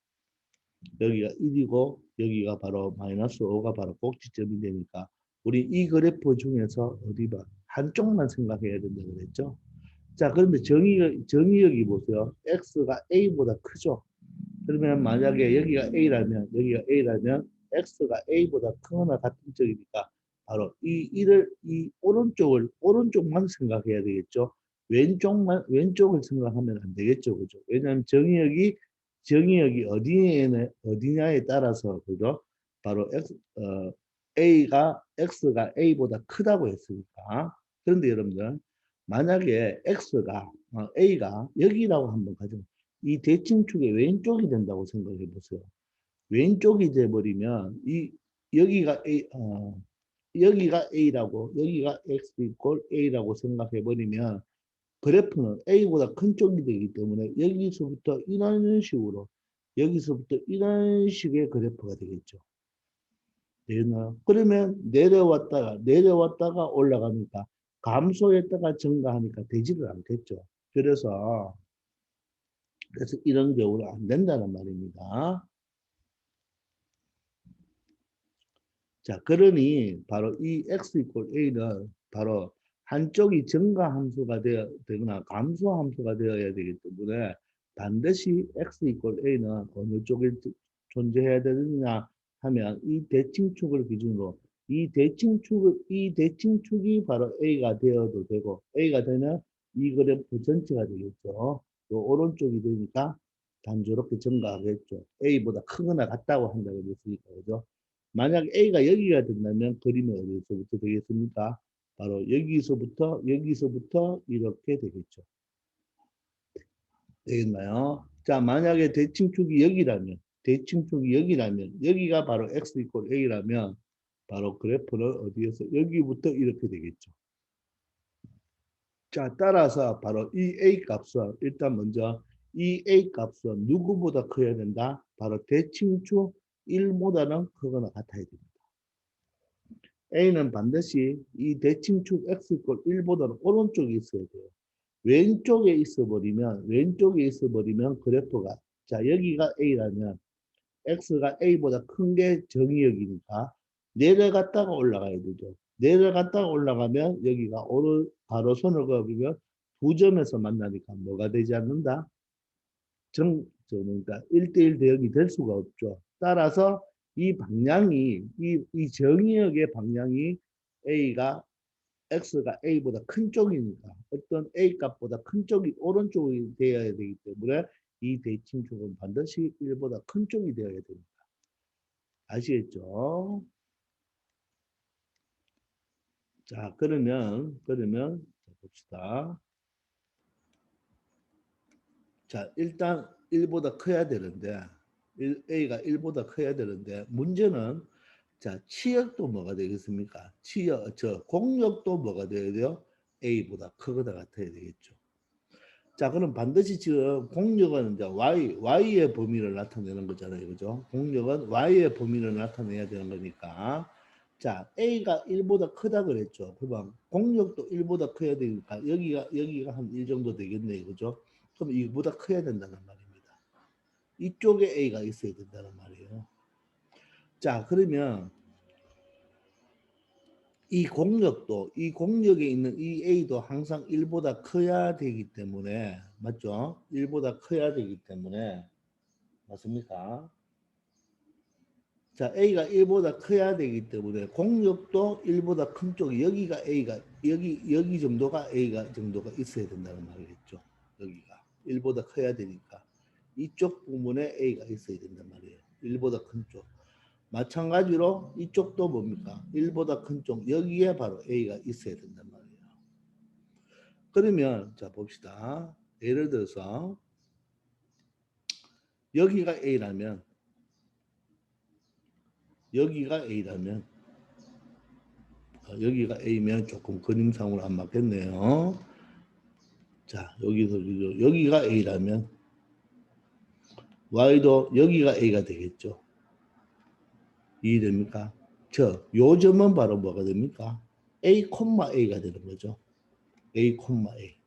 여기가 1이고 여기가 바로 마이너스 5가 바로 꼭지점이 되니까 우리 이 그래프 중에서 어디 봐? 한쪽만 생각해야 된다고 그랬죠? 자, 그런데 정의역이 보세요. x가 a보다 크죠? 그러면 만약에 여기가 A라면 X가 A보다 크거나 같은 쪽이니까 바로 이 오른쪽만 생각해야 되겠죠. 왼쪽을 생각하면 안 되겠죠. 그죠? 왜냐하면 정의역이 어디냐에 따라서, 그죠? 바로 X가 A보다 크다고 했으니까. 그런데 여러분들, 만약에 A가 여기라고 한번 가정, 이 대칭축의 왼쪽이 된다고 생각해 보세요. 왼쪽이 돼버리면 여기가 여기가 A라고 여기가 X 이퀄 A라고 생각해 버리면 그래프는 A보다 큰 쪽이 되기 때문에 여기서부터 이런 식의 그래프가 되겠죠. 되나? 그러면 내려왔다가 올라가니까 감소했다가 증가하니까 되지를 않겠죠. 그래서 이런 경우는 안 된다는 말입니다. 자, 그러니 바로 이 x 이퀄 a는 바로 한쪽이 증가 함수가 되거나 감소 함수가 되어야 되기 때문에 반드시 x 이퀄 a는 어느 쪽에 존재해야 되느냐 하면 이 대칭축을 기준으로 이 대칭축이 바로 a가 되어도 되고 a가 되면 이 그래프 전체가 되겠죠. 또 오른쪽이 되니까 단조롭게 증가하겠죠. a보다 크거나 같다고 한다고 했으니까 그죠? 만약 A가 여기가 된다면 그림은 어디서부터 되겠습니까? 바로 여기서부터 이렇게 되겠죠. 되겠나요? 자, 만약에 대칭축이 여기라면 여기가 바로 X 이퀄 A라면 바로 그래프는 어디에서 여기부터 이렇게 되겠죠. 자, 따라서 바로 이 A 값은 일단 먼저 이 A 값은 누구보다 커야 된다? 바로 대칭축 1보다는 크거나 같아야 됩니다. A는 반드시 이 대칭축 X꼴 1보다는 오른쪽에 있어야 돼요. 왼쪽에 있어버리면 그래프가, 자, 여기가 A라면 X가 A보다 큰 게 정의역이니까 내려갔다가 올라가야 되죠. 내려갔다가 올라가면 여기가 바로 손을 그으면 두 점에서 만나니까 뭐가 되지 않는다? 그러니까 1대1 대응이 될 수가 없죠. 따라서 이 정의역의 방향이 A가 X가 A보다 큰 쪽이니까 어떤 A 값보다 큰 쪽이 오른쪽이 되어야 되기 때문에 이 대칭축은 반드시 1보다 큰 쪽이 되어야 됩니다. 아시겠죠? 자, 그러면 봅시다. 자, 일단 1보다 커야 되는데 A가 1보다 커야 되는데 문제는 자, 치역도 뭐가 되겠습니까? 공역도 뭐가 돼야 돼요? A보다 크거나 같아야 되겠죠. 자, 그럼 반드시 지금 공역은 이제 Y의 범위를 나타내는 거잖아요. 그죠? 공역은 Y의 범위를 나타내야 되는 거니까. 자, A가 1보다 크다 그랬죠. 그럼 공역도 1보다 커야 되니까 여기가 한 1 정도 되겠네요. 그죠? 그럼 이보다 커야 된다는 말입니다. 이쪽에 A가 있어야 된다는 말이에요. 자, 그러면 이 공역에 있는 이 A도 항상 1보다 커야 되기 때문에, 맞죠? 1보다 커야 되기 때문에, 맞습니까? 자, A가 1보다 커야 되기 때문에 공역도 1보다 큰 쪽이 여기 정도가 있어야 된다는 말이겠죠. 여기가 1보다 커야 되니까 이쪽 부분에 A가 있어야 된단 말이에요. 1보다 큰 쪽. 마찬가지로 이쪽도 뭡니까? 1보다 큰 쪽, 여기에 바로 A가 있어야 된단 말이에요. 그러면 자 봅시다. 예를 들어서 여기가 A라면 여기가 A면 조금 그림상으로 안 맞겠네요. 자, 여기가 A라면 Y도 여기가 A가 되겠죠. 이해됩니까? 요 점은 바로 뭐가 됩니까? A, A가 되는 거죠. A, A.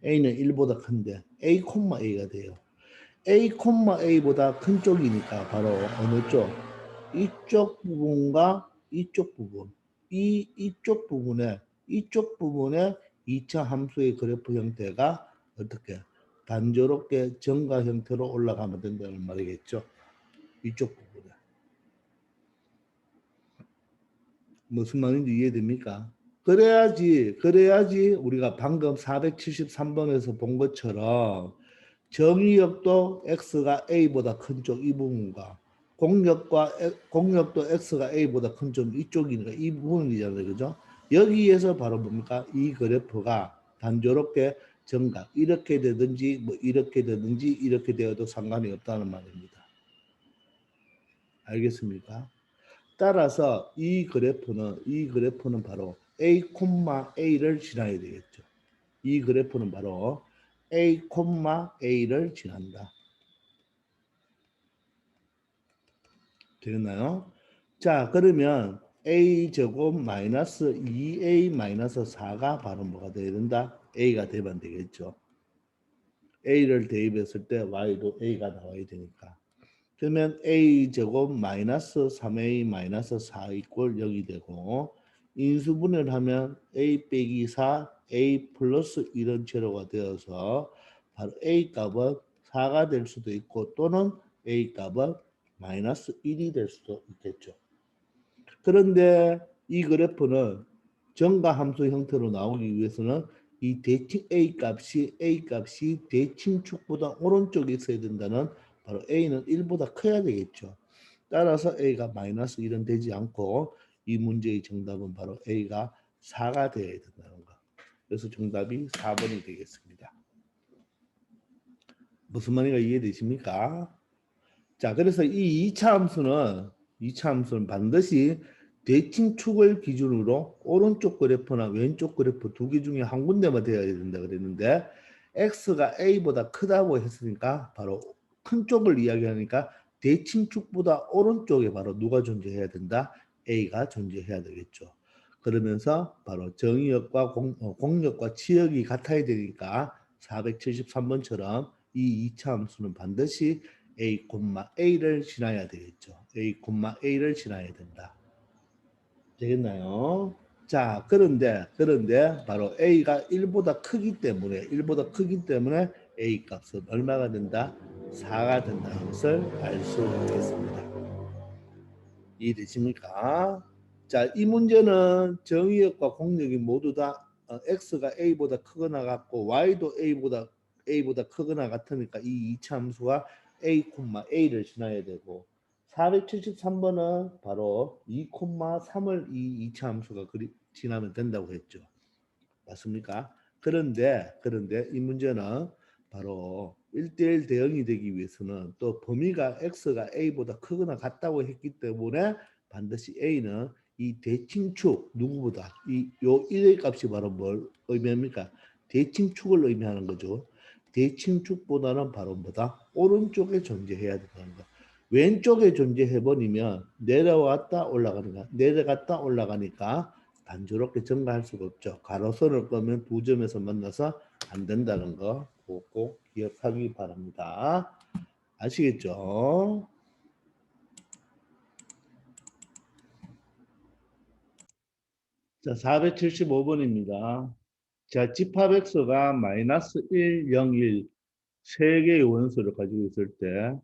A는 1보다 큰데 A, A가 돼요. A, A보다 큰 쪽이니까 바로 어느 쪽? 이쪽 부분과 이쪽 부분. 이쪽 부분에 2차 함수의 그래프 형태가 어떻게 단조롭게 정가 형태로 올라가면 된다는 말이겠죠. 이쪽 부분에. 무슨 말인지 이해됩니까? 그래야지 우리가 방금 473번에서 본 것처럼 정의역도 x가 a보다 큰 쪽 이 부분과 공역도 x가 a보다 큰 쪽 이쪽이니까 이 부분이잖아요. 그죠? 여기에서 바로 뭡니까? 이 그래프가 단조롭게 정각 이렇게 되든지 뭐 이렇게 되든지 이렇게 되어도 상관이 없다는 말입니다. 알겠습니까? 따라서 이 그래프는 바로 a, a를 지나야 되겠죠. 이 그래프는 바로 a, a를 지난다. 되겠나요? 자, 그러면 a 제곱 마이너스 2a 마이너스 4가 바로 뭐가 돼야 된다? a가 되면 되겠죠. a를 대입했을 때 y도 a가 나와야 되니까. 그러면 a 제곱 마이너스 3a 마이너스 4 이꼴 0이 되고 인수분해를 하면 a 빼기 4, a 플러스 이런 채로가 되어서 바로 a 값은 4가 될 수도 있고 또는 a 값은 마이너스 1이 될 수도 있겠죠. 그런데 이 그래프는 정가함수 형태로 나오기 위해서는 이 대칭 A 값이 대칭축보다 오른쪽에 있어야 된다는 바로 A는 1보다 커야 되겠죠. 따라서 A가 마이너스 1은 되지 않고 이 문제의 정답은 바로 A가 4가 되어야 된다는 거. 그래서 정답이 4번이 되겠습니다. 무슨 말인가 이해되십니까? 자, 그래서 이 2차 함수는 반드시 대칭축을 기준으로 오른쪽 그래프나 왼쪽 그래프 두 개 중에 한 군데만 되어야 된다 그랬는데 x가 a보다 크다고 했으니까 바로 큰 쪽을 이야기하니까 대칭축보다 오른쪽에 바로 누가 존재해야 된다? a가 존재해야 되겠죠. 그러면서 바로 정의역과 공역과 치역이 같아야 되니까 473번처럼 이 2차 함수는 반드시 A, A를 지나야 되겠죠. A, A를 지나야 된다. 되겠나요? 자, 그런데 바로 A가 1보다 크기 때문에 A 값은 얼마가 된다? 4가 된다는 것을 알 수 있겠습니다. 이해되십니까? 자, 이 문제는 정의역과 공역이 모두 다 x가 a보다 크거나 같고 y도 a보다 크거나 같으니까 이 2차 함수가 a, a를 지나야 되고 473번은 바로 2, 3을 이 2차 함수가 지나면 된다고 했죠. 맞습니까? 그런데 이 문제는 바로 1대1 대응이 되기 위해서는 또 범위가 x가 a보다 크거나 같다고 했기 때문에 반드시 a는 이 대칭축 누구보다 요 1의 값이 바로 뭘 의미합니까? 대칭축을 의미하는 거죠. 대칭축보다는 바로 뭐다? 오른쪽에 존재해야 된다는 거. 왼쪽에 존재해버리면 내려갔다 올라가니까 단조롭게 증가할 수가 없죠. 가로선을 끄면 두 점에서 만나서 안 된다는 거 꼭 기억하기 바랍니다. 아시겠죠? 자, 475번입니다. 자, 집합x가 마이너스 1, 0, 1 세 개의 원소를 가지고 있을 때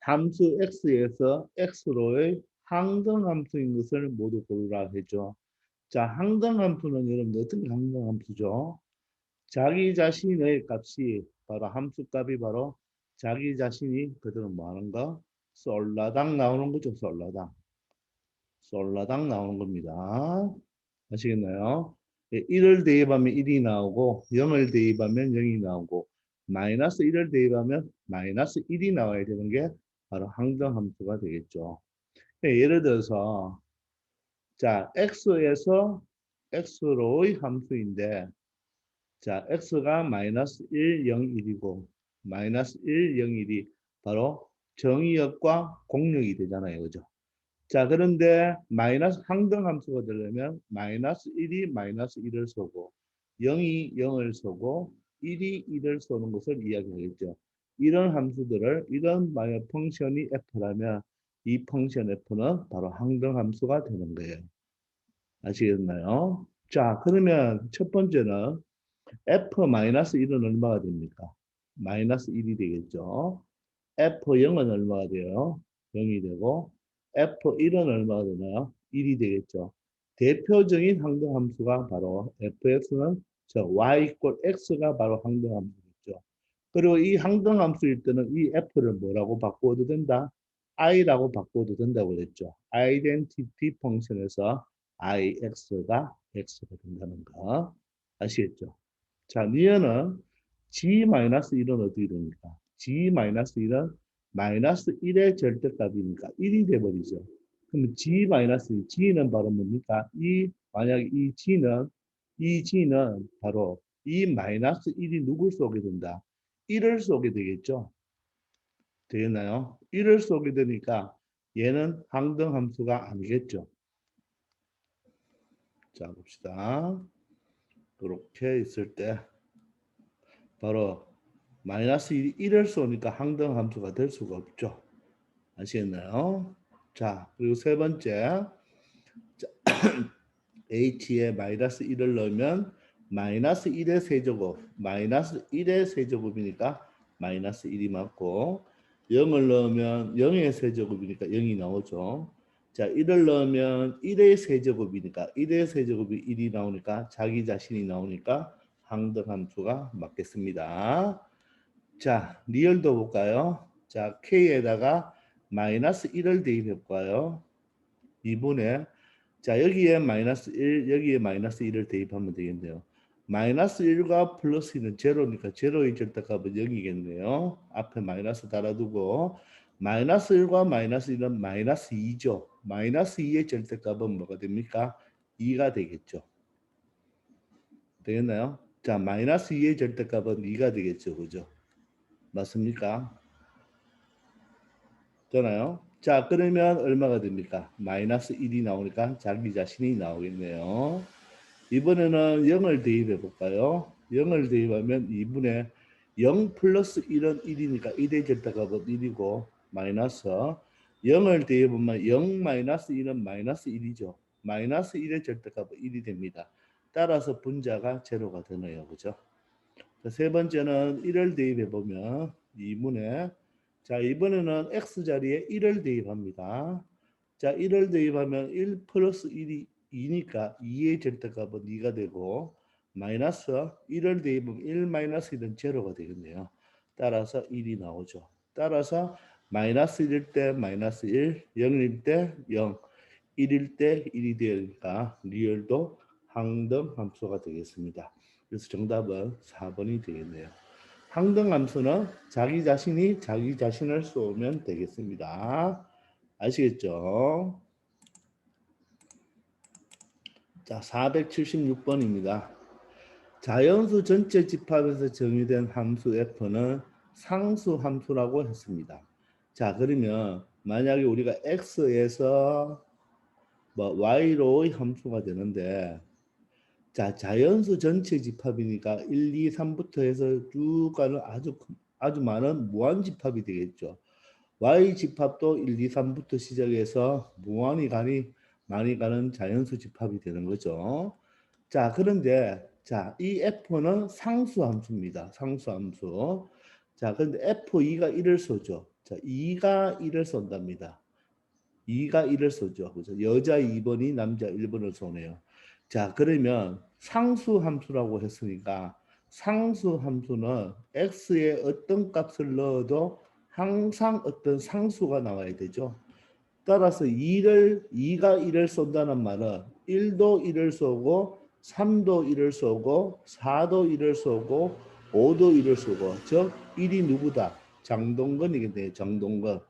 함수 x에서 x로의 항등함수인 것을 모두 고르라 했죠. 자, 항등함수는 여러분 어떤 항등함수죠? 자기 자신의 값이 바로 함수값이 바로 자기 자신이 그대로 뭐 하는 거? 솔라당 나오는 거죠. 솔라당 나오는 겁니다. 아시겠나요? 1을 대입하면 1이 나오고 0을 대입하면 0이 나오고 마이너스 1을 대입하면 마이너스 1이 나와야 되는 게 바로 항등함수가 되겠죠. 예를 들어서 자 x에서 x로의 함수인데 자 x가 마이너스 1, 0, 1이고 마이너스 1, 0, 1이 바로 정의역과 공역이 되잖아요. 그죠? 자 그런데 마이너스 항등함수가 되려면 마이너스 1이 마이너스 1을 쏘고 0이 0을 쏘고 1이 1을 쏘는 것을 이야기하겠죠. 이런 함수들을 이런 만약 펑션이 f라면 이 펑션 f는 바로 항등함수가 되는 거예요. 아시겠나요? 자 그러면 첫 번째는 f-1은 얼마가 됩니까? 마이너스 1이 되겠죠. F0은 얼마가 돼요? 0이 되고 F1은 얼마가 되나요? 1이 되겠죠. 대표적인 항등함수가 바로 fx는 저 y 이퀄 x가 바로 항등함수겠죠. 그리고 이 항등함수일 때는 이 f를 뭐라고 바꾸어도 된다? i라고 바꾸어도 된다고 그랬죠. 아이덴티티 펑션에서 ix가 x가 된다는 거 아시겠죠? 자, 니은은 g-1은 어떻게 됩니까? g-1은 마이너스 1의 절대값이니까 1이 돼버리죠. 그럼 g는 바로 뭡니까? 만약 이 g는 바로 이 마이너스 1이 누굴 쏘게 된다? 1을 쏘게 되겠죠. 되겠나요? 1을 쏘게 되니까 얘는 항등함수가 아니겠죠. 자, 봅시다. 그렇게 있을 때 바로 마이너스 1을 쏘니까 항등함수가 될 수가 없죠. 아시겠나요? 자, 그리고 세 번째. 자, h에 마이너스 1을 넣으면 마이너스 1의 세제곱, 마이너스 1의 세제곱이니까 마이너스 1이 맞고 0을 넣으면 0의 세제곱이니까 0이 나오죠. 자, 1을 넣으면 1의 세제곱이니까 1의 세제곱이 1이 나오니까 자기 자신이 나오니까 항등함수가 맞겠습니다. 자, 리얼도 볼까요? 자, K에다가 마이너스 1을 대입해 볼까요? 2분의 자, 여기에 마이너스 1, 여기에 마이너스 1을 대입하면 되겠네요. 마이너스 1과 플러스 1은 제로니까 제로의 절대값은 0이겠네요. 앞에 마이너스 달아두고 마이너스 1과 마이너스 1은 마이너스 2죠. 마이너스 2의 절대값은 뭐가 됩니까? 2가 되겠죠. 되겠나요? 자, 마이너스 2의 절대값은 2가 되겠죠. 그죠? 맞습니까? 되나요? 자, 그러면 얼마가 됩니까? 마이너스 1이 나오니까 자기 자신이 나오겠네요. 이번에는 0을 대입해 볼까요? 0을 대입하면 2분의 0 플러스 1은 1이니까 1의 절대값은 1이고 마이너스 0을 대입하면 0 마이너스 1은 마이너스 1이죠. 마이너스 1의 절대값은 1이 됩니다. 따라서 분자가 제로가 되네요. 그죠? 세 번째는 1을 대입해 보면 2분의 자 이번에는 x자리에 1을 대입합니다. 자 1을 대입하면 1 플러스 1이 2니까 2의 절대값은 2가 되고 마이너스 1을 대입하면 1 마이너스 1은 제로가 되겠네요. 따라서 1이 나오죠. 따라서 마이너스 1일 때 마이너스 1, 0일 때 0, 1일 때 1이 되니까 리얼도 항등함수가 되겠습니다. 그래서 정답은 4번이 되겠네요. 항등함수는 자기 자신이 자기 자신을 쏘면 되겠습니다. 아시겠죠? 자, 476번입니다. 자연수 전체 집합에서 정의된 함수 f는 상수함수라고 했습니다. 자, 그러면 만약에 우리가 x에서 y로의 함수가 되는데 자, 자연수 전체 집합이니까 1, 2, 3부터 해서 쭉 가는 아주 많은 무한 집합이 되겠죠. Y 집합도 1, 2, 3부터 시작해서 많이 가는 자연수 집합이 되는 거죠. 자, 그런데 자, 이 F는 상수함수입니다. 상수함수. 자, 그런데 F2가 1을 쏘죠. 자, 2가 1을 쏜답니다. 2가 1을 쏘죠. 그죠? 여자 2번이 남자 1번을 쏘네요. 자, 그러면 상수함수라고 했으니까 상수함수는 x에 어떤 값을 넣어도 항상 어떤 상수가 나와야 되죠. 따라서 2가 1을 쏜다는 말은 1도 1을 쏘고 3도 1을 쏘고 4도 1을 쏘고 5도 1을 쓰고 즉 1이 누구다? 장동건이겠네요. 장동건.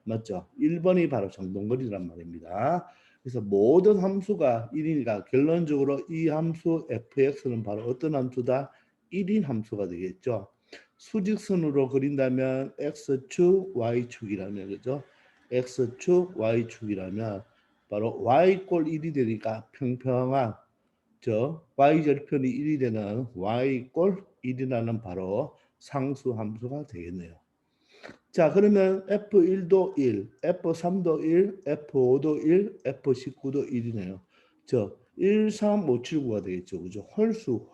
맞죠? 1번이 바로 장동건이란 말입니다. 그래서 모든 함수가 1이니까 결론적으로 이 함수 fx는 바로 어떤 함수다? 1인 함수가 되겠죠. 수직선으로 그린다면 x축, y축이라면 그죠? x축, y축이라면 바로 y 꼴 1이 되니까 평평한 저 y절편이 1이 되는 y 꼴 1이라는 바로 상수 함수가 되겠네요. 자, 그러면 F1도 1, F3도 1, F5도 1, F19도 1이네요. 저 1, 3, 5, 7, 9가 되겠죠. 그죠?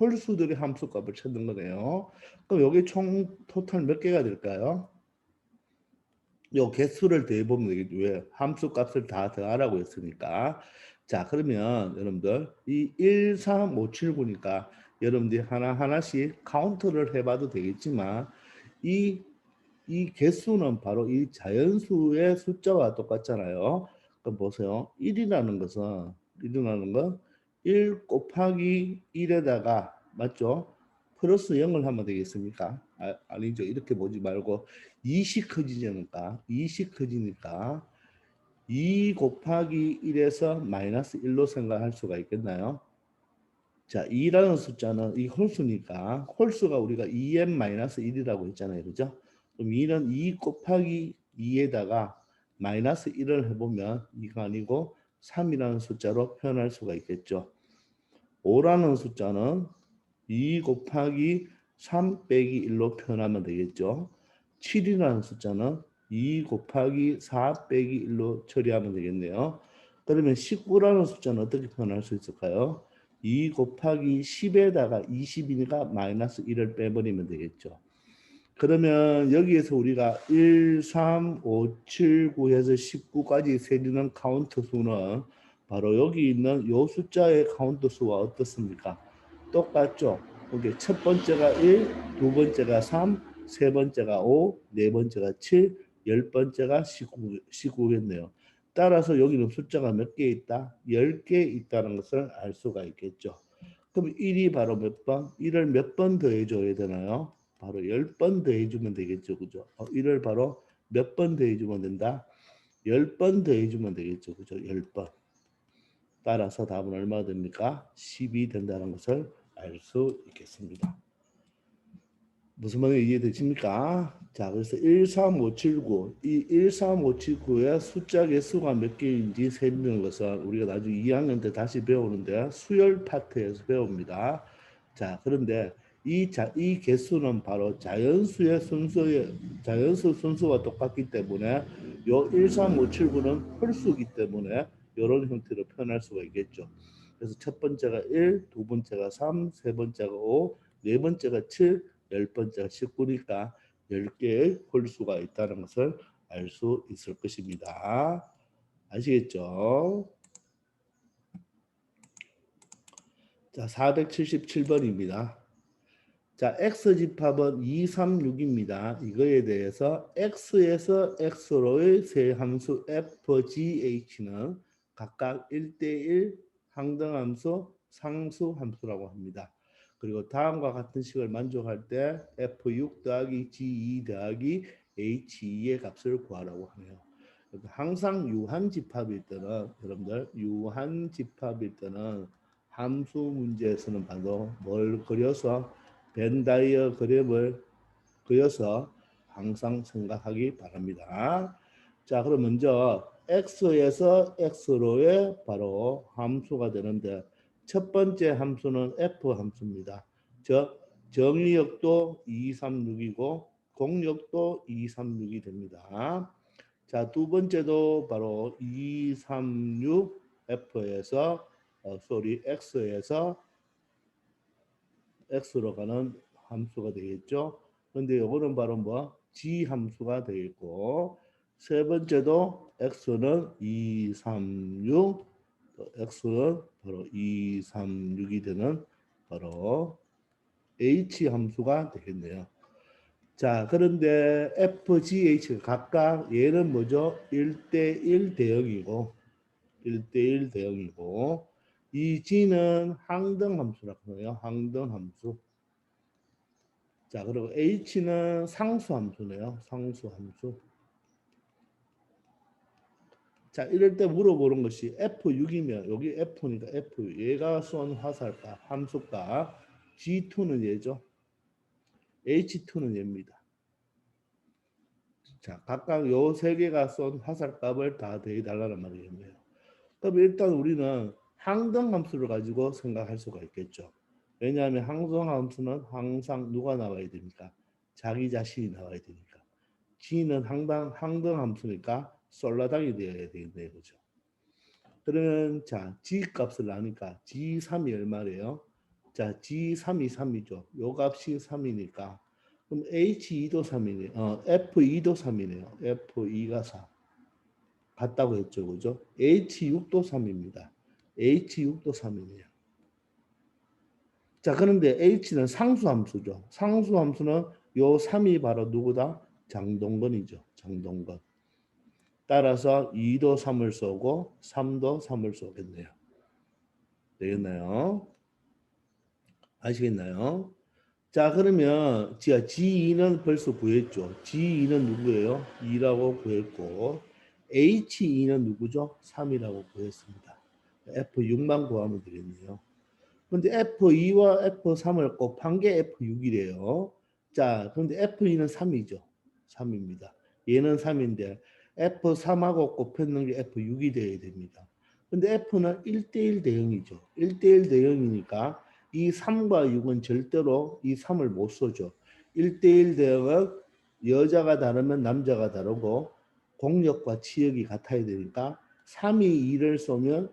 홀수들의 함수값을 찾는 거네요. 그럼 여기 총 토탈 몇 개가 될까요? 요 개수를 더해보면 되겠죠. 왜? 함수값을 다 더하라고 했으니까. 자, 그러면 여러분들 이 1, 3, 5, 7, 9니까 여러분들이 하나하나씩 카운트를 해봐도 되겠지만 이 개수는 바로 이 자연수의 숫자와 똑같잖아요. 그럼 보세요. 1이라는 건 1 곱하기 1에다가 맞죠? 플러스 0을 하면 되겠습니까? 아니죠. 이렇게 보지 말고 2씩 커지니까 2씩 커지니까 2 곱하기 1에서 마이너스 1로 생각할 수가 있겠나요? 자, 2라는 숫자는 이 홀수니까 홀수가 우리가 2n-1이라고 했잖아요. 그죠? 그럼 2는 2 곱하기 2에다가 마이너스 1을 해보면 2가 아니고 3이라는 숫자로 표현할 수가 있겠죠. 5라는 숫자는 2 곱하기 3 빼기 1로 표현하면 되겠죠. 7이라는 숫자는 2 곱하기 4 빼기 1로 처리하면 되겠네요. 그러면 19라는 숫자는 어떻게 표현할 수 있을까요? 2 곱하기 10에다가 20이니까 마이너스 1을 빼버리면 되겠죠. 그러면 여기에서 우리가 1, 3, 5, 7, 9에서 19까지 세리는 카운트 수는 바로 여기 있는 요 숫자의 카운트 수와 어떻습니까? 똑같죠? 이게 첫 번째가 1, 두 번째가 3, 세 번째가 5, 네 번째가 7, 열 번째가 19겠네요. 따라서 여기는 숫자가 몇 개 있다? 10개 있다는 것을 알 수가 있겠죠. 그럼 1이 바로 몇 번? 1을 몇 번 더해줘야 되나요? 바로 10번 더해주면 되겠죠. 그죠? 1을 바로 몇 번 더해주면 된다? 10번 더해주면 되겠죠. 그죠? 10번. 따라서 답은 얼마가 됩니까? 10이 된다는 것을 알 수 있겠습니다. 무슨 말인지 이해되십니까? 자, 그래서 1, 3, 5, 7, 9. 이 1, 3, 5, 7, 9의 숫자 개수가 몇 개인지 세는 것은 우리가 나중에 2학년 때 다시 배우는데 수열 파트에서 배웁니다. 자, 그런데 이 개수는 바로 자연수 순수와 똑같기 때문에 요 1, 3, 5, 7, 9는 홀수이기 때문에 이런 형태로 표현할 수가 있겠죠. 그래서 첫 번째가 1, 두 번째가 3, 세 번째가 5, 네 번째가 7, 열 번째가 19니까 10개의 홀수가 있다는 것을 알 수 있을 것입니다. 아시겠죠? 자, 477번입니다. 자, X집합은 2, 3, 6입니다. 이거에 대해서 X에서 X로의 세 함수 F, G, H는 각각 1대1 항등함수, 상수함수라고 합니다. 그리고 다음과 같은 식을 만족할 때 F6 더하기 G2 더하기 H2의 값을 구하라고 하네요. 항상 유한집합일 때는 여러분들 유한집합일 때는 함수 문제에서는 바로 뭘 그려서 벤다이어 그램을 그려서 항상 생각하기 바랍니다. 자, 그럼 먼저 x에서 x로의 바로 함수가 되는데 첫 번째 함수는 f 함수입니다. 즉 정의역도 236이고 공역도 236이 됩니다. 자, 두 번째도 바로 236 f에서 x에서 x로 가는 함수가 되겠죠. 그런데 이거는 바로 뭐 g 함수가 되겠고 세 번째도 x는 236 x는 바로 236이 되는 바로 h 함수가 되겠네요. 자, 그런데 FGH가 각각 얘는 뭐죠? 1대1 대응이고 1대1 대응이고 이 G는 항등함수라고 해요. 항등함수. 자, 그리고 h는 상수함수네요. 상수함수. 자, 이럴 때 물어보는 것이 F6이면 여기 F니까 F6. 얘가 쏜 화살값, 함수값. G2는 얘죠. H2는 얘입니다. 자, 각각 요 세 개가 쏜 화살값을 다 대해달라는 말이겠네요. 그럼 일단 우리는 항등함수를 가지고 생각할 수가 있겠죠. 왜냐하면 항등함수는 항상 누가 나와야 됩니까? 자기 자신이 나와야 되니까. G는 항등함수니까 솔라당이 되어야 되겠네요. 그죠? 그러면 자, G 값을 나니까 G3이 얼마래요? 자, G3이 3이죠. 요 값이 3이니까 그럼 H2도 3이네요. F2도 3이네요. F2가 4. 같다고 했죠. 그죠? H6도 3입니다. H6도 3이네요. 자, 그런데 H는 상수함수죠. 상수함수는 요 3이 바로 누구다? 장동건이죠. 장동건. 따라서 2도 3을 쏘고 3도 3을 쏘겠네요. 되겠나요? 아시겠나요? 자, 그러면 G2는 벌써 구했죠. G2는 누구예요? 2라고 구했고 H2는 누구죠? 3이라고 구했습니다. F6만 구하면 되겠네요. 근데 F2와 F3을 곱한 게 F6이래요. 자, 그런데 F2는 3이죠. 3입니다. 얘는 3인데 F3하고 곱했는 게 F6이 되어야 됩니다. 근데 F는 1대1 대응이죠. 1대1 대응이니까 이 3과 6은 절대로 이 3을 못 써죠. 1대1 대응은 여자가 다르면 남자가 다르고 공력과 치역이 같아야 되니까 3이 2를 쏘면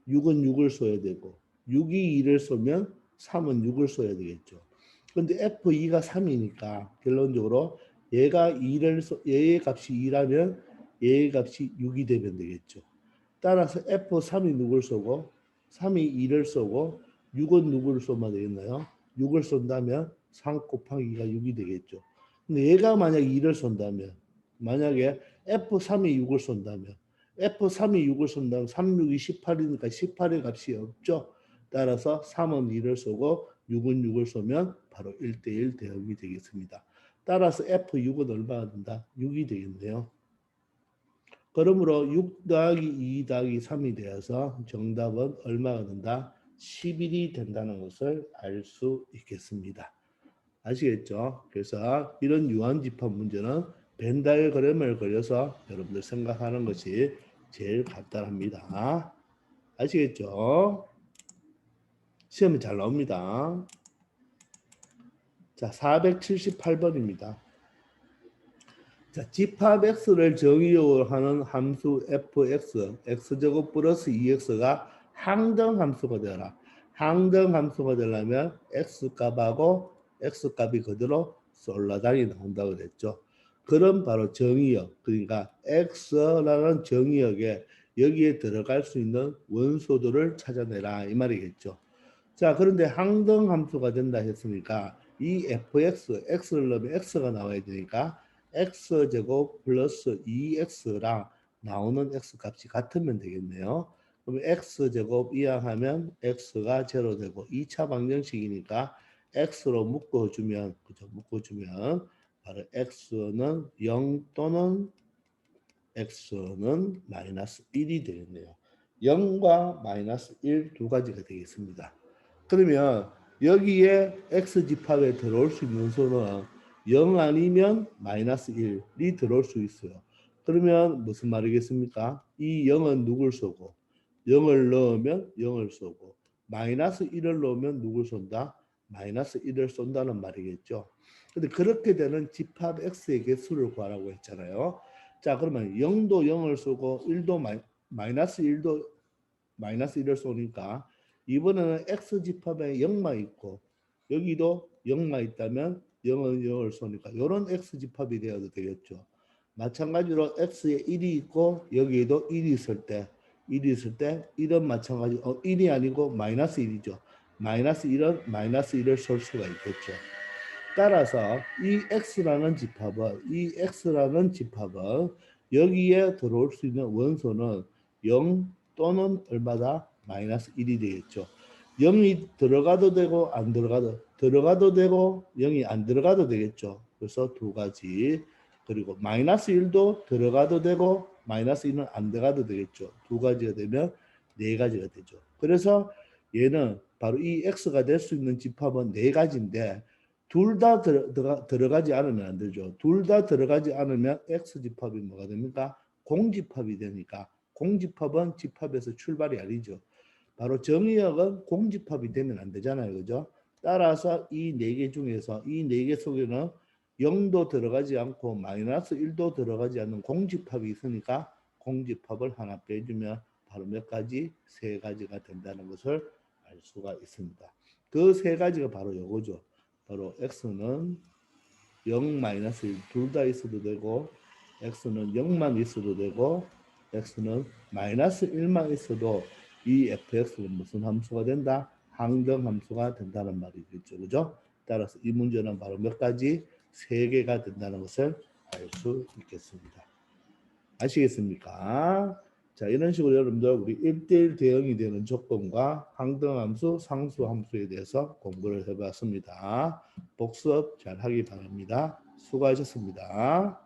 6은 6을 써야 되고 6이 2를 쏘면 3은 6을 써야 되겠죠. 근데 F2가 3이니까 결론적으로 얘가 2를 얘의 값이 2라면 얘의 값이 6이 되면 되겠죠. 따라서 F3이 누굴 쏘고 3이 2를 쏘고 6은 누구를 쏘면 되겠나요? 6을 쏜다면 3 곱하기가 6이 되겠죠. 근데 얘가 만약 2를 쏜다면 만약에 F3이 6을 쏜다면 F3이 6을 쏜다면 3, 6이 18이니까 18의 값이 없죠. 따라서 3은 2를 쏘고 6은 6을 쏘면 바로 1대1 대응이 되겠습니다. 따라서 F6은 얼마가 된다? 6이 되겠네요. 그러므로 6 더하기 2 더하기 3이 되어서 정답은 얼마가 된다? 11이 된다는 것을 알 수 있겠습니다. 아시겠죠? 그래서 이런 유한집합 문제는 벤 다이어그램을 그려서 여러분들 생각하는 것이 제일 간단합니다. 아시겠죠? 시험이 잘 나옵니다. 자, 478번입니다. 자, 집합 x를 정의로 하는 함수 fx, x제곱 플러스 2x가 항등함수가 되라. 항등함수가 되려면 x값하고 x값이 그대로 솔라당이 나온다고 그랬죠. 그럼 바로 정의역, 그러니까 x라는 정의역에 여기에 들어갈 수 있는 원소들을 찾아내라 이 말이겠죠. 자, 그런데 항등함수가 된다 했으니까 이 fx, x를 넣으면 x가 나와야 되니까 x제곱 플러스 2x랑 나오는 x값이 같으면 되겠네요. 그럼 x제곱 이항하면 x가 제로 되고 2차 방정식이니까 x로 묶어주면, 그죠? 묶어주면 바로 x는 0 또는 x는 마이너스 1이 되겠네요. 0과 마이너스 1 두 가지가 되겠습니다. 그러면 여기에 x집합에 들어올 수 있는 수는 0 아니면 마이너스 1이 들어올 수 있어요. 그러면 무슨 말이겠습니까? 이 0은 누굴 쏘고 0을 넣으면 0을 쏘고 마이너스 1을 넣으면 누굴 쏜다? 마이너스 1을 쏜다는 말이겠죠. 근데 그렇게 되는 집합 x의 개수를 구하라고 했잖아요. 자, 그러면 0도 0을 쏘고 1도 마이너스 1도 마이너스 1을 쏘니까 이번에는 x집합에 0만 있고 여기도 0만 있다면 0은 0을 쏘니까 이런 x집합이 되어도 되겠죠. 마찬가지로 x에 1이 있고 여기에도 1이 있을 때 1은 마찬가지 1이 아니고 마이너스 1이죠. 마이너스 1은 마이너스 1을 쏠 수가 있겠죠. 따라서 이 x라는 집합은 여기에 들어올 수 있는 원소는 0 또는 얼마다? 마이너스 1이 되겠죠. 0이 들어가도 되고 안 들어가도 들어가도 되고 0이 안 들어가도 되겠죠. 그래서 두 가지. 그리고 마이너스 1도 들어가도 되고 마이너스 1은 안 들어가도 되겠죠. 두 가지가 되면 네 가지가 되죠. 그래서 얘는 바로 이 x가 될 수 있는 집합은 네 가지인데 둘 다 들어가지 않으면 안 되죠. 둘 다 들어가지 않으면 x 집합이 뭐가 됩니까? 공집합이 되니까 공집합은 집합에서 출발이 아니죠. 바로 정의역은 공집합이 되면 안 되잖아요. 그죠? 따라서 이 네 개 중에서 이 네 개 속에는 0도 들어가지 않고 마이너스 1도 들어가지 않는 공집합이 있으니까 공집합을 하나 빼주면 바로 몇 가지? 세 가지가 된다는 것을 알 수가 있습니다. 그 세 가지가 바로 요거죠. 바로 x는 0, 마이너스 1 둘 다 있어도 되고 x는 0만 있어도 되고 x는 마이너스 1만 있어도 이 fx는 무슨 함수가 된다? 항등 함수가 된다는 말이겠죠. 그죠? 따라서 이 문제는 바로 몇 가지? 세 개가 된다는 것을 알 수 있겠습니다. 아시겠습니까? 자, 이런 식으로 여러분들 우리 1대1 대응이 되는 조건과 항등함수, 상수함수에 대해서 공부를 해봤습니다. 복습 잘 하기 바랍니다. 수고하셨습니다.